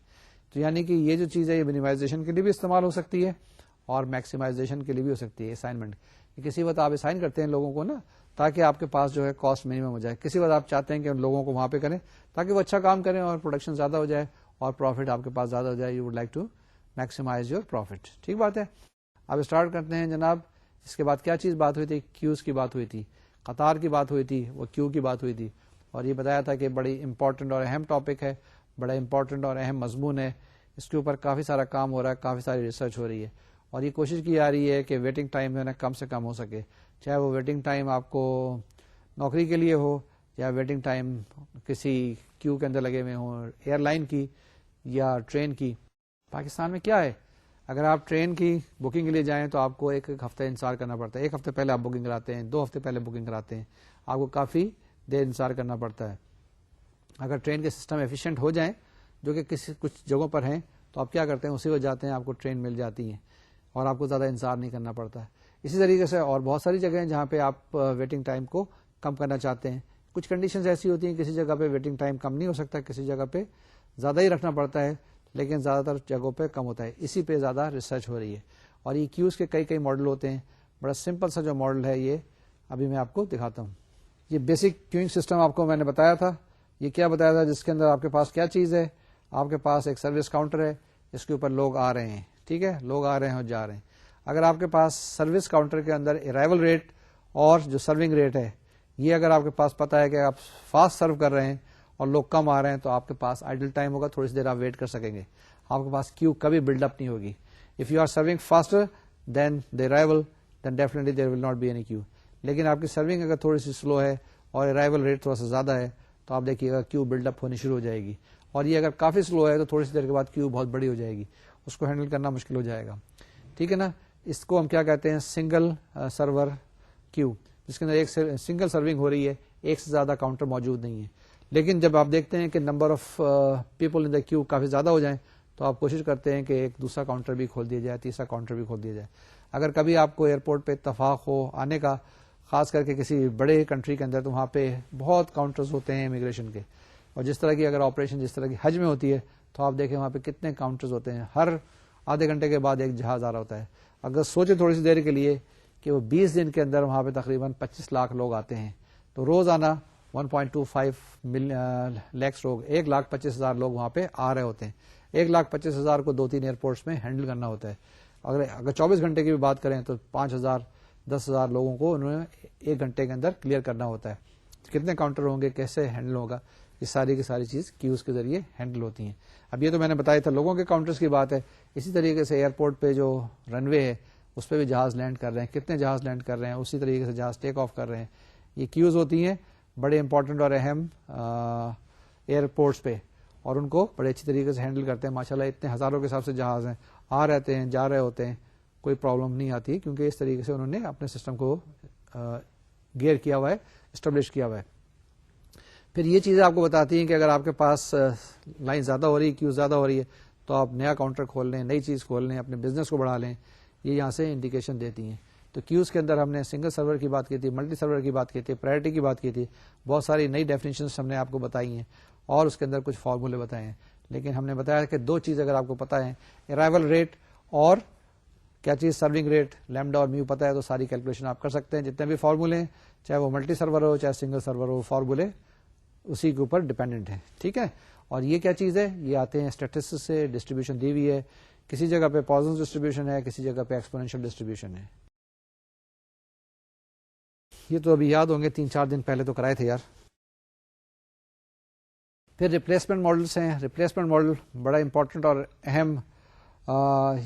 تو یعنی کہ یہ جو چیز ہے یہ منیمائزیشن کے لیے بھی استعمال ہو سکتی ہے اور میکسیمائزیشن کے لیے بھی ہو سکتی ہے. اسائنمنٹ کسی وقت آپ اسائن کرتے ہیں لوگوں کو نا تاکہ آپ کے پاس جو ہے کاسٹ منیمم ہو جائے, کسی وقت آپ چاہتے ہیں کہ ان لوگوں کو وہاں پہ کریں تاکہ وہ اچھا کام کریں اور پروڈکشن زیادہ ہو جائے اور پروفٹ آپ کے پاس زیادہ ہو جائے. You would like to maximize your profit. ٹھیک بات ہے. اب اسٹارٹ کرتے ہیں جناب. اس کے بعد کیا چیز بات ہوئی تھی, کیوز کی بات ہوئی تھی, قطار کی بات ہوئی تھی, وہ کیو کی بات ہوئی تھی, اور یہ بتایا تھا کہ بڑی امپورٹنٹ اور اہم ٹاپک ہے, بڑا امپورٹنٹ اور اہم مضمون ہے. اس کے اوپر کافی سارا کام ہو رہا ہے, کافی ساری ریسرچ ہو رہی ہے, اور یہ کوشش کی جا رہی ہے کہ ویٹنگ ٹائم جو ہے نا کم سے کم ہو سکے, چاہے وہ ویٹنگ ٹائم آپ کو نوکری کے لیے ہو یا ویٹنگ ٹائم کسی کیو کے اندر لگے ہوئے ہوں, ایئر لائن کی یا ٹرین کی. پاکستان میں کیا ہے, اگر آپ ٹرین کی بکنگ کے لیے جائیں تو آپ کو ایک ہفتہ انتظار کرنا پڑتا ہے. 1 ہفتے پہلے آپ بکنگ کراتے ہیں, 2 ہفتے پہلے بکنگ کراتے ہیں, آپ کو کافی دیر انتظار کرنا پڑتا ہے. اگر ٹرین کے سسٹم ایفیشینٹ ہو جائیں جو کہ کچھ جگہوں پر ہیں تو آپ کیا کرتے ہیں, اسی وقت جاتے ہیں, آپ کو ٹرین مل جاتی ہے اور آپ کو زیادہ انتظار نہیں کرنا پڑتا ہے. اسی طریقے سے اور بہت ساری جگہیں ہیں جہاں پہ آپ ویٹنگ ٹائم کو کم کرنا چاہتے ہیں. کچھ کنڈیشنز ایسی ہوتی ہیں, کسی جگہ پہ ویٹنگ ٹائم کم نہیں ہو سکتا, کسی جگہ پہ زیادہ ہی رکھنا پڑتا ہے, لیکن زیادہ تر جگہوں پہ کم ہوتا ہے. اسی پہ زیادہ ریسرچ ہو رہی ہے. اور یہ کیوز کے کئی ماڈل ہوتے ہیں. بڑا سمپل سا جو ماڈل ہے یہ ابھی میں آپ کو دکھاتا ہوں. یہ بیسک کیوئنگ سسٹم آپ کو میں نے بتایا تھا. یہ کیا بتایا تھا, جس کے اندر آپ کے پاس کیا چیز ہے, آپ کے پاس ایک سروس کاؤنٹر ہے, اس کے اوپر لوگ آ رہے ہیں. ٹھیک ہے, لوگ آ رہے ہیں اور جا رہے ہیں. اگر آپ کے پاس سروس کاؤنٹر کے اندر ارائیول ریٹ اور جو سرونگ ریٹ ہے یہ اگر آپ کے پاس پتا ہے کہ آپ فاسٹ سرو کر رہے ہیں اور لوگ کم آ رہے ہیں تو آپ کے پاس آئیڈل ٹائم ہوگا, تھوڑی سی دیر آپ ویٹ کر سکیں گے, آپ کے پاس کیو کبھی بلڈ اپ نہیں ہوگی. If you are serving faster than the arrival, then definitely there will not be any queue. لیکن آپ کی سرونگ اگر تھوڑی سی سلو ہے اور ارائیول ریٹ تھوڑا سا زیادہ ہے تو آپ دیکھیے گا کیو بلڈ اپ ہونی شروع ہو جائے گی, اور یہ اگر کافی سلو ہے تو تھوڑی سی دیر کے بعد کیو بہت بڑی ہو جائے گی, اس کو ہینڈل کرنا مشکل ہو جائے گا. ٹھیک ہے نا. اس کو ہم کیا کہتے ہیں, سنگل سرور کیو, جس کے اندر ایک سنگل سرونگ ہو رہی ہے, ایک سے زیادہ کاؤنٹر موجود نہیں ہے. لیکن جب آپ دیکھتے ہیں کہ نمبر آف پیپل ان دا کیو کافی زیادہ ہو جائیں تو آپ کوشش کرتے ہیں کہ ایک دوسرا کاؤنٹر بھی کھول دیا جائے, تیسرا کاؤنٹر بھی کھول دیا جائے. اگر کبھی آپ کو ایئرپورٹ پہ اتفاق ہو آنے کا, خاص کر کے کسی بڑے کنٹری کے اندر, تو وہاں پہ بہت کاؤنٹرز ہوتے ہیں امیگریشن کے, اور جس طرح کی اگر آپریشن جس طرح کی حج میں ہوتی ہے تو آپ دیکھیں وہاں پہ کتنے کاؤنٹرز ہوتے ہیں, ہر آدھے گھنٹے کے بعد ایک جہاز آ رہا ہوتا ہے. اگر سوچیں تھوڑی سی دیر کے لیے کہ وہ 20 دن کے اندر وہاں پہ تقریباً 25 لاکھ لوگ آتے ہیں, تو روز آنا 1.25 لاکھ لوگ, 1,25,000 لوگ وہاں پہ آ رہے ہوتے ہیں. 1,25,000 کو 2-3 ایئرپورٹس میں ہینڈل کرنا ہوتا ہے. اگر 24 گھنٹے کی بھی بات کریں تو 5,000 10,000 لوگوں کو انہوں نے 1 گھنٹے کے اندر کلیئر کرنا ہوتا ہے. کتنے کاؤنٹر ہوں گے, کیسے ہینڈل ہوگا, یہ ساری کی ساری چیز کیوز کے ذریعے ہینڈل ہوتی ہیں. اب یہ تو میں نے بتایا تھا لوگوں کے کاؤنٹرز کی بات ہے. اسی طریقے سے ایئرپورٹ پہ جو رن وے ہے اس پہ بھی جہاز لینڈ کر رہے ہیں, کتنے جہاز لینڈ کر رہے ہیں, اسی طریقے سے جہاز ٹیک آف کر رہے ہیں. یہ کیوز ہوتی ہیں بڑے امپورٹنٹ اور اہم ایئرپورٹس پہ, اور ان کو بڑے اچھی طریقے سے ہینڈل کرتے ہیں. ماشاءاللہ اتنے ہزاروں کے حساب سے جہاز ہیں, آ رہتے ہیں جا رہے ہوتے ہیں, کوئی پرابلم نہیں آتی, کیونکہ اس طریقے سے انہوں نے اپنے سسٹم کو گیئر کیا ہوا ہے, اسٹیبلش کیا ہوا ہے. پھر یہ چیزیں آپ کو بتاتی ہیں کہ اگر آپ کے پاس لائن زیادہ ہو رہی ہے, کیو زیادہ ہو رہی ہے, تو آپ نیا کاؤنٹر کھول لیں, نئی چیز کھول لیں, اپنے بزنس کو بڑھا لیں. یہ یہاں سے انڈیکیشن دیتی ہیں. تو کیوز کے اندر ہم نے سنگل سرور کی بات کی تھی, ملٹی سرور کی بات کی تھی, پرائرٹی کی بات کی تھی, بہت ساری نئی ڈیفینیشنز ہم نے آپ کو بتائی ہیں, اور اس کے اندر کچھ فارمولے بتائے ہیں. لیکن ہم نے بتایا کہ 2 چیز اگر آپ کو پتا ہے, ارائیول ریٹ اور کیا چیز سرونگ ریٹ, لیمڈا اور میو پتا ہے, تو ساری کیلکولیشن آپ کر سکتے ہیں. جتنے بھی فارمولے ہیں, چاہے وہ ملٹی سرور ہو چاہے سنگل سرور ہو, فارمولے اسی کے اوپر ڈیپینڈنٹ ہیں. ٹھیک ہے. اور یہ کیا چیز ہے, یہ آتے ہیں اسٹیٹسٹکس سے, ڈسٹریبیوشن دی ہوئی ہے, کسی جگہ پہ پوزنس ڈسٹریبیوشن ہے, کسی جگہ پہ ایکسپونینشیل ڈسٹریبیوشن ہے. یہ تو ابھی یاد ہوں گے, 3-4 دن پہلے تو کرائے تھے یار. پھر ریپلیسمنٹ ماڈلس ہیں. ریپلیسمنٹ ماڈل بڑا امپورٹنٹ اور اہم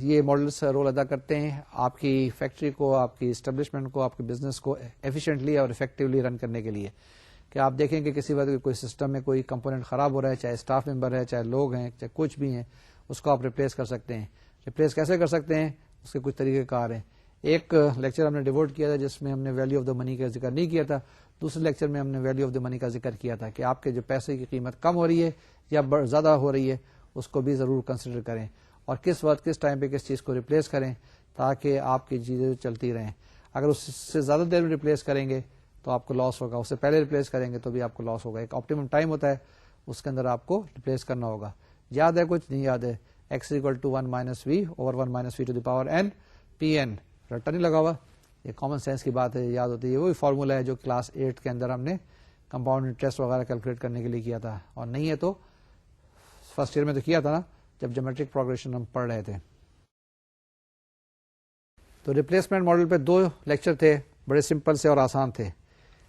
یہ ماڈلس رول ادا کرتے ہیں آپ کی فیکٹری کو, آپ کی اسٹیبلشمنٹ کو, آپ کے بزنس کو ایفیشینٹلی اور افیکٹولی رن کرنے کے لیے. کہ آپ دیکھیں کہ کسی وقت کوئی سسٹم میں کوئی کمپوننٹ خراب ہو رہا ہے, چاہے اسٹاف ممبر ہے, چاہے لوگ ہیں, چاہے کچھ بھی ہیں, اس کو آپ ریپلیس کر سکتے ہیں. ریپلیس کیسے کر سکتے ہیں, اس کے کچھ طریقہ کار ہیں. ایک لیکچر ہم نے ڈیووٹ کیا تھا جس میں ہم نے ویلیو آف دا منی کا ذکر نہیں کیا تھا. دوسرے لیکچر میں ہم نے ویلیو آف دا منی کا ذکر کیا تھا کہ آپ کے جو پیسے کی قیمت کم ہو رہی ہے یا زیادہ ہو رہی ہے, اس کو بھی ضرور کنسیڈر کریں, اور کس وقت کس ٹائم پہ کس چیز کو ریپلیس کریں تاکہ آپ کی چیزیں چلتی رہیں. اگر اس سے زیادہ دیر میں ریپلیس کریں گے تو آپ کو لاس ہوگا, اس سے پہلے ریپلیس کریں گے تو بھی آپ کو لاس ہوگا. ایک آپٹیمم ٹائم ہوتا ہے, اس کے اندر آپ کو ریپلیس کرنا ہوگا. یاد ہے کچھ نہیں یاد ہے, x=1 - v over 1 - v to the power n pn. رٹا نہیں لگا ہوا, یہ کامن سینس کی بات ہے, یاد ہوتی ہے. وہی فارمولا ہے جو کلاس 8 کے اندر ہم نے کمپاؤنڈ انٹرسٹ وغیرہ کیلکولیٹ کرنے کے لیے کیا تھا, اور نہیں ہے تو فرسٹ ایئر میں تو کیا تھا نا جب جیومیٹرک پروگریشن ہم پڑھ رہے تھے. تو ریپلیسمنٹ ماڈل پہ 2 لیکچر تھے, بڑے سمپل سے اور آسان تھے.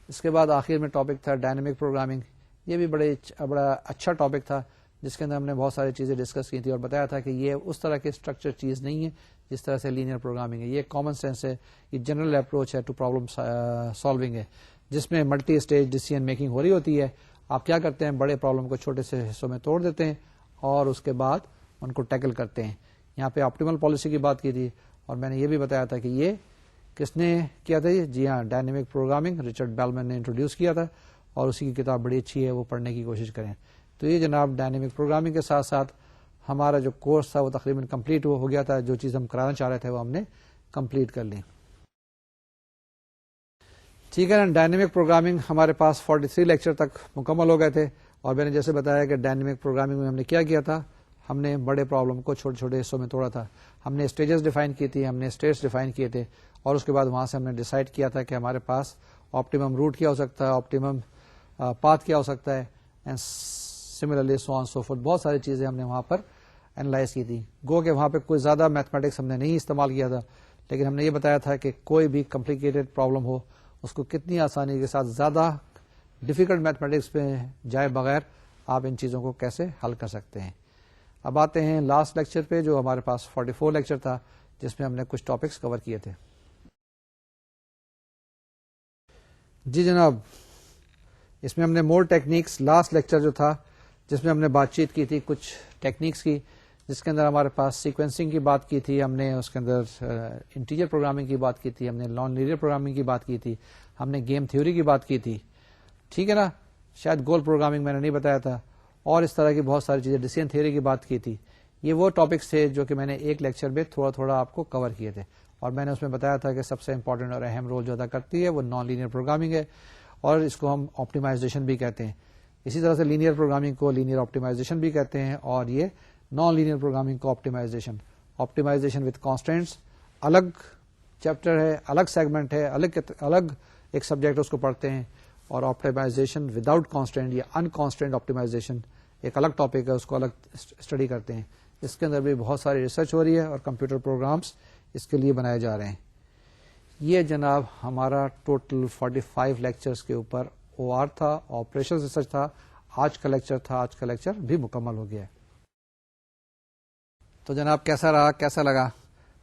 اس کے بعد آخر میں ٹاپک تھا ڈائنامک پروگرامنگ. یہ بھی بڑا اچھا ٹاپک تھا جس کے اندر ہم نے بہت ساری چیزیں ڈسکس کی تھی اور بتایا تھا کہ یہ اس طرح کی اسٹرکچر چیز نہیں ہے جس طرح سے لینئر پروگرامنگ ہے. یہ کامن سینس ہے, یہ جنرل اپروچ ہے ٹو پرابلم سالونگ ہے, جس میں ملٹی اسٹیج ڈیسیژن میکنگ ہو رہی ہوتی ہے. آپ کیا کرتے ہیں, بڑے پرابلم کو چھوٹے سے حصوں میں توڑ دیتے ہیں اور اس کے بعد ان کو ٹیکل کرتے ہیں. یہاں پہ آپٹیمل پالیسی کی بات کی تھی, اور میں نے یہ بھی بتایا تھا کہ یہ کس نے کیا تھا, جی ہاں ڈائنامک پروگرامنگ رچرڈ بیلمن نے انٹروڈیوس کیا تھا, اور اسی کی کتاب بڑی اچھی ہے, وہ پڑھنے کی کوشش کریں. تو یہ جناب ڈائنامک پروگرامنگ کے ساتھ ساتھ ہمارا جو کورس تھا وہ تقریباً کمپلیٹ ہو گیا تھا. جو چیز ہم کرانا چاہ رہے تھے وہ ہم نے کمپلیٹ کر لی. ٹھیک ہے نا. ڈائنامک پروگرامنگ ہمارے پاس 43 لیکچر تک مکمل ہو گئے تھے, اور میں نے جیسے بتایا کہ ڈائنامک پروگرامنگ میں ہم نے کیا تھا, ہم نے بڑے پرابلم کو چھوٹے چھوٹے حصوں میں توڑا تھا. ہم نے اسٹیجز ڈیفائن کی تھی, ہم نے اسٹیٹس ڈیفائن کیے تھے, اور اس کے بعد وہاں سے ہم نے ڈیسائیڈ کیا تھا کہ ہمارے پاس آپٹیمم روٹ کیا ہو سکتا ہے, آپٹیمم پاتھ کیا ہو سکتا ہے, and similarly so on so forth. بہت ساری چیزیں ہم نے وہاں پر اینالائز کی تھی. گو کہ وہاں پہ کوئی زیادہ میتھمیٹکس ہم نے نہیں استعمال کیا تھا, لیکن ہم نے یہ بتایا تھا کہ کوئی بھی کمپلیکیٹڈ پرابلم ہو اس کو کتنی آسانی کے ساتھ زیادہ ڈیفیکلٹ میتھمیٹکس پہ جائے بغیر آپ ان چیزوں کو کیسے حل کر سکتے ہیں. اب آتے ہیں لاسٹ لیکچر پہ جو ہمارے پاس 44 لیکچر تھا. جس میں ہم نے کچھ ٹاپکس کور کیے تھے. جی جناب، اس میں ہم نے مور ٹیکنیکس، لاسٹ لیکچر جو تھا جس میں ہم نے بات چیت کی تھی کچھ ٹیکنیکس کی، جس کے اندر ہمارے پاس سیکوینسنگ کی بات کی تھی ہم نے، اس کے اندر انٹیجر پروگرامنگ کی بات کی تھی ہم نے، نان لینئر پروگرامنگ کی بات کی تھی ہم نے، گیم تھیوری کی بات کی تھی. ٹھیک ہے نا، شاید گول پروگرامنگ میں نے نہیں بتایا تھا، اور اس طرح کی بہت ساری چیزیں، ڈیسیژن تھیوری کی بات کی تھی. یہ وہ ٹاپکس تھے جو کہ میں نے ایک لیکچر میں تھوڑا تھوڑا آپ کو کور کیے تھے، اور میں نے اس میں بتایا تھا کہ سب سے امپورٹنٹ اور اہم رول جو ادا کرتی ہے وہ نان لینئر پروگرامنگ ہے، اور اس کو ہم آپٹیمائزیشن بھی کہتے ہیں. اسی طرح سے لینئر پروگرامنگ کو لینئر آپٹیمائزیشن بھی کہتے ہیں، اور یہ نان لینئر پروگرامنگ کو آپٹیمائزیشن وتھ کانسٹینٹس الگ چیپٹر ہے، الگ سیگمنٹ ہے، الگ ایک سبجیکٹ اس کو پڑھتے ہیں. اور آپٹیمائزیشن وداؤٹ کانسٹینٹ یا ان کانسٹینٹ آپٹیمائزیشن ایک الگ ٹاپک ہے، اس کو الگ اسٹڈی کرتے ہیں. اس کے اندر بھی بہت ساری ریسرچ ہو رہی ہے اور کمپیوٹر پروگرامس اس کے لیے بنائے جا رہے ہیں. یہ جناب ہمارا ٹوٹل 45 لیکچرز کے اوپر او آر تھا، آپریشن ریسرچ تھا. آج کا لیکچر بھی مکمل ہو گیا ہے. تو جناب کیسا رہا، کیسا لگا؟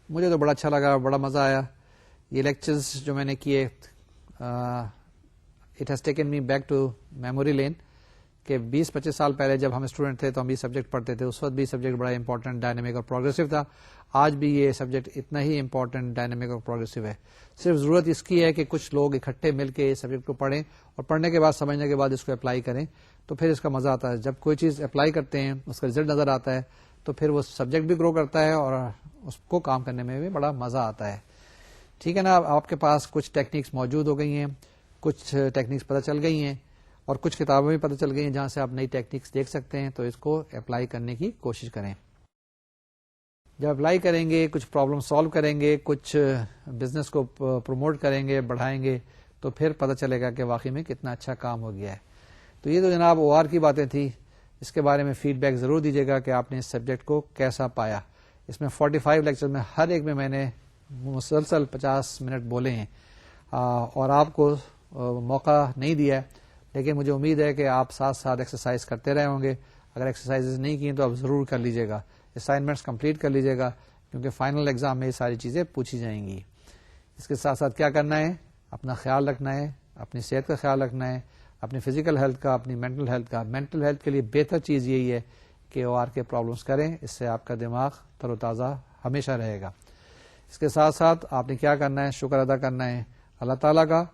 مجھے تو بڑا اچھا لگا، بڑا مزہ آیا. یہ لیکچرز جو میں نے کیے، it has taken me back to memory lane, کہ 20-25 سال پہلے جب ہم اسٹوڈنٹ تھے تو ہم یہ سبجیکٹ پڑھتے تھے، اس وقت بھی سبجیکٹ بڑا امپورٹنٹ، ڈائنامک اور پروگریسو تھا. آج بھی یہ سبجیکٹ اتنا ہی امپورٹنٹ، ڈائنامک اور پروگریسو ہے. صرف ضرورت اس کی ہے کہ کچھ لوگ اکٹھے مل کے اس سبجیکٹ کو پڑھیں، اور پڑھنے کے بعد سمجھنے کے بعد اس کو اپلائی کریں، تو پھر اس کا مزہ آتا ہے. جب کوئی چیز اپلائی کرتے ہیں، اس کا رزلٹ نظر آتا ہے، تو پھر وہ سبجیکٹ بھی گرو کرتا ہے اور اس کو کام کرنے میں بھی بڑا مزہ آتا ہے. ٹھیک ہے نا، آپ کے پاس کچھ ٹیکنیکس موجود ہو گئی ہیں، کچھ ٹیکنیکس پتہ چل گئی ہیں، اور کچھ کتابیں بھی پتہ چل گئی ہیں جہاں سے آپ نئی ٹیکنیکس دیکھ سکتے ہیں. تو اس کو اپلائی کرنے کی کوشش کریں. جب اپلائی کریں گے، کچھ پرابلم سالو کریں گے، کچھ بزنس کو پروموٹ کریں گے، بڑھائیں گے، تو پھر پتہ چلے گا کہ واقعی میں کتنا اچھا کام ہو گیا ہے. تو یہ تو جناب او آر کی باتیں تھی. اس کے بارے میں فیڈ بیک ضرور دیجیے گا کہ آپ نے اس سبجیکٹ کو کیسا پایا. اس میں 45 لیکچر میں ہر ایک میں نے مسلسل 50 منٹ بولے ہیں، اور آپ کو موقع نہیں دیا ہے، لیکن مجھے امید ہے کہ آپ ساتھ ساتھ ایکسرسائز کرتے رہے ہوں گے. اگر ایکسرسائز نہیں کی تو آپ ضرور کر لیجیے گا، اسائنمنٹس کمپلیٹ کر لیجیے گا، کیونکہ فائنل ایگزام میں یہ ساری چیزیں پوچھی جائیں گی. اس کے ساتھ ساتھ کیا کرنا ہے؟ اپنا خیال رکھنا ہے، اپنی صحت کا خیال رکھنا ہے، اپنی فزیکل ہیلتھ کا، اپنی مینٹل ہیلتھ کا. مینٹل ہیلتھ کے لیے بہتر چیز یہی ہے کہ او آر کے پرابلمس کریں، اس سے آپ کا دماغ تر و تازہ ہمیشہ رہے گا. اس کے ساتھ ساتھ آپ نے کیا کرنا ہے؟ شکر ادا کرنا ہے اللہ تعالیٰ کا،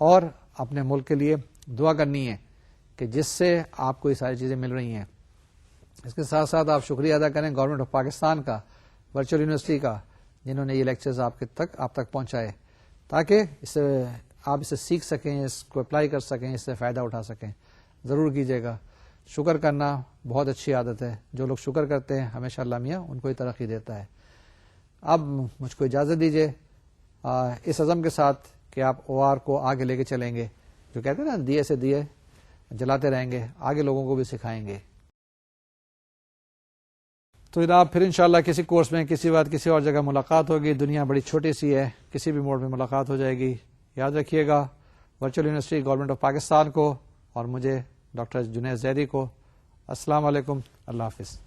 اور اپنے ملک کے لیے دعا کرنی ہے کہ جس سے آپ کو یہ ساری چیزیں مل رہی ہیں. اس کے ساتھ ساتھ آپ شکریہ ادا کریں گورنمنٹ آف پاکستان کا، ورچوئل یونیورسٹی کا، جنہوں نے یہ لیکچرز آپ تک پہنچائے، تاکہ آپ اسے سیکھ سکیں، اس کو اپلائی کر سکیں، اس سے فائدہ اٹھا سکیں. ضرور کیجیے گا. شکر کرنا بہت اچھی عادت ہے. جو لوگ شکر کرتے ہیں ہمیشہ اللہ میاں ان کو ہی ترقی دیتا ہے. اب مجھ کو اجازت دیجیے اس عزم کے ساتھ کہ آپ او آر کو آگے لے کے چلیں گے. جو کہتے ہیں نا، دیے سے دیے جلاتے رہیں گے، آگے لوگوں کو بھی سکھائیں گے. تو جناب پھر انشاءاللہ کسی کورس میں کسی بات کسی اور جگہ ملاقات ہوگی. دنیا بڑی چھوٹی سی ہے، کسی بھی موڈ میں ملاقات ہو جائے گی. یاد رکھیے گا، virtual university government of Pakistan کو اور مجھے ڈاکٹر جنید زیدی کو السلام علیکم، اللہ حافظ.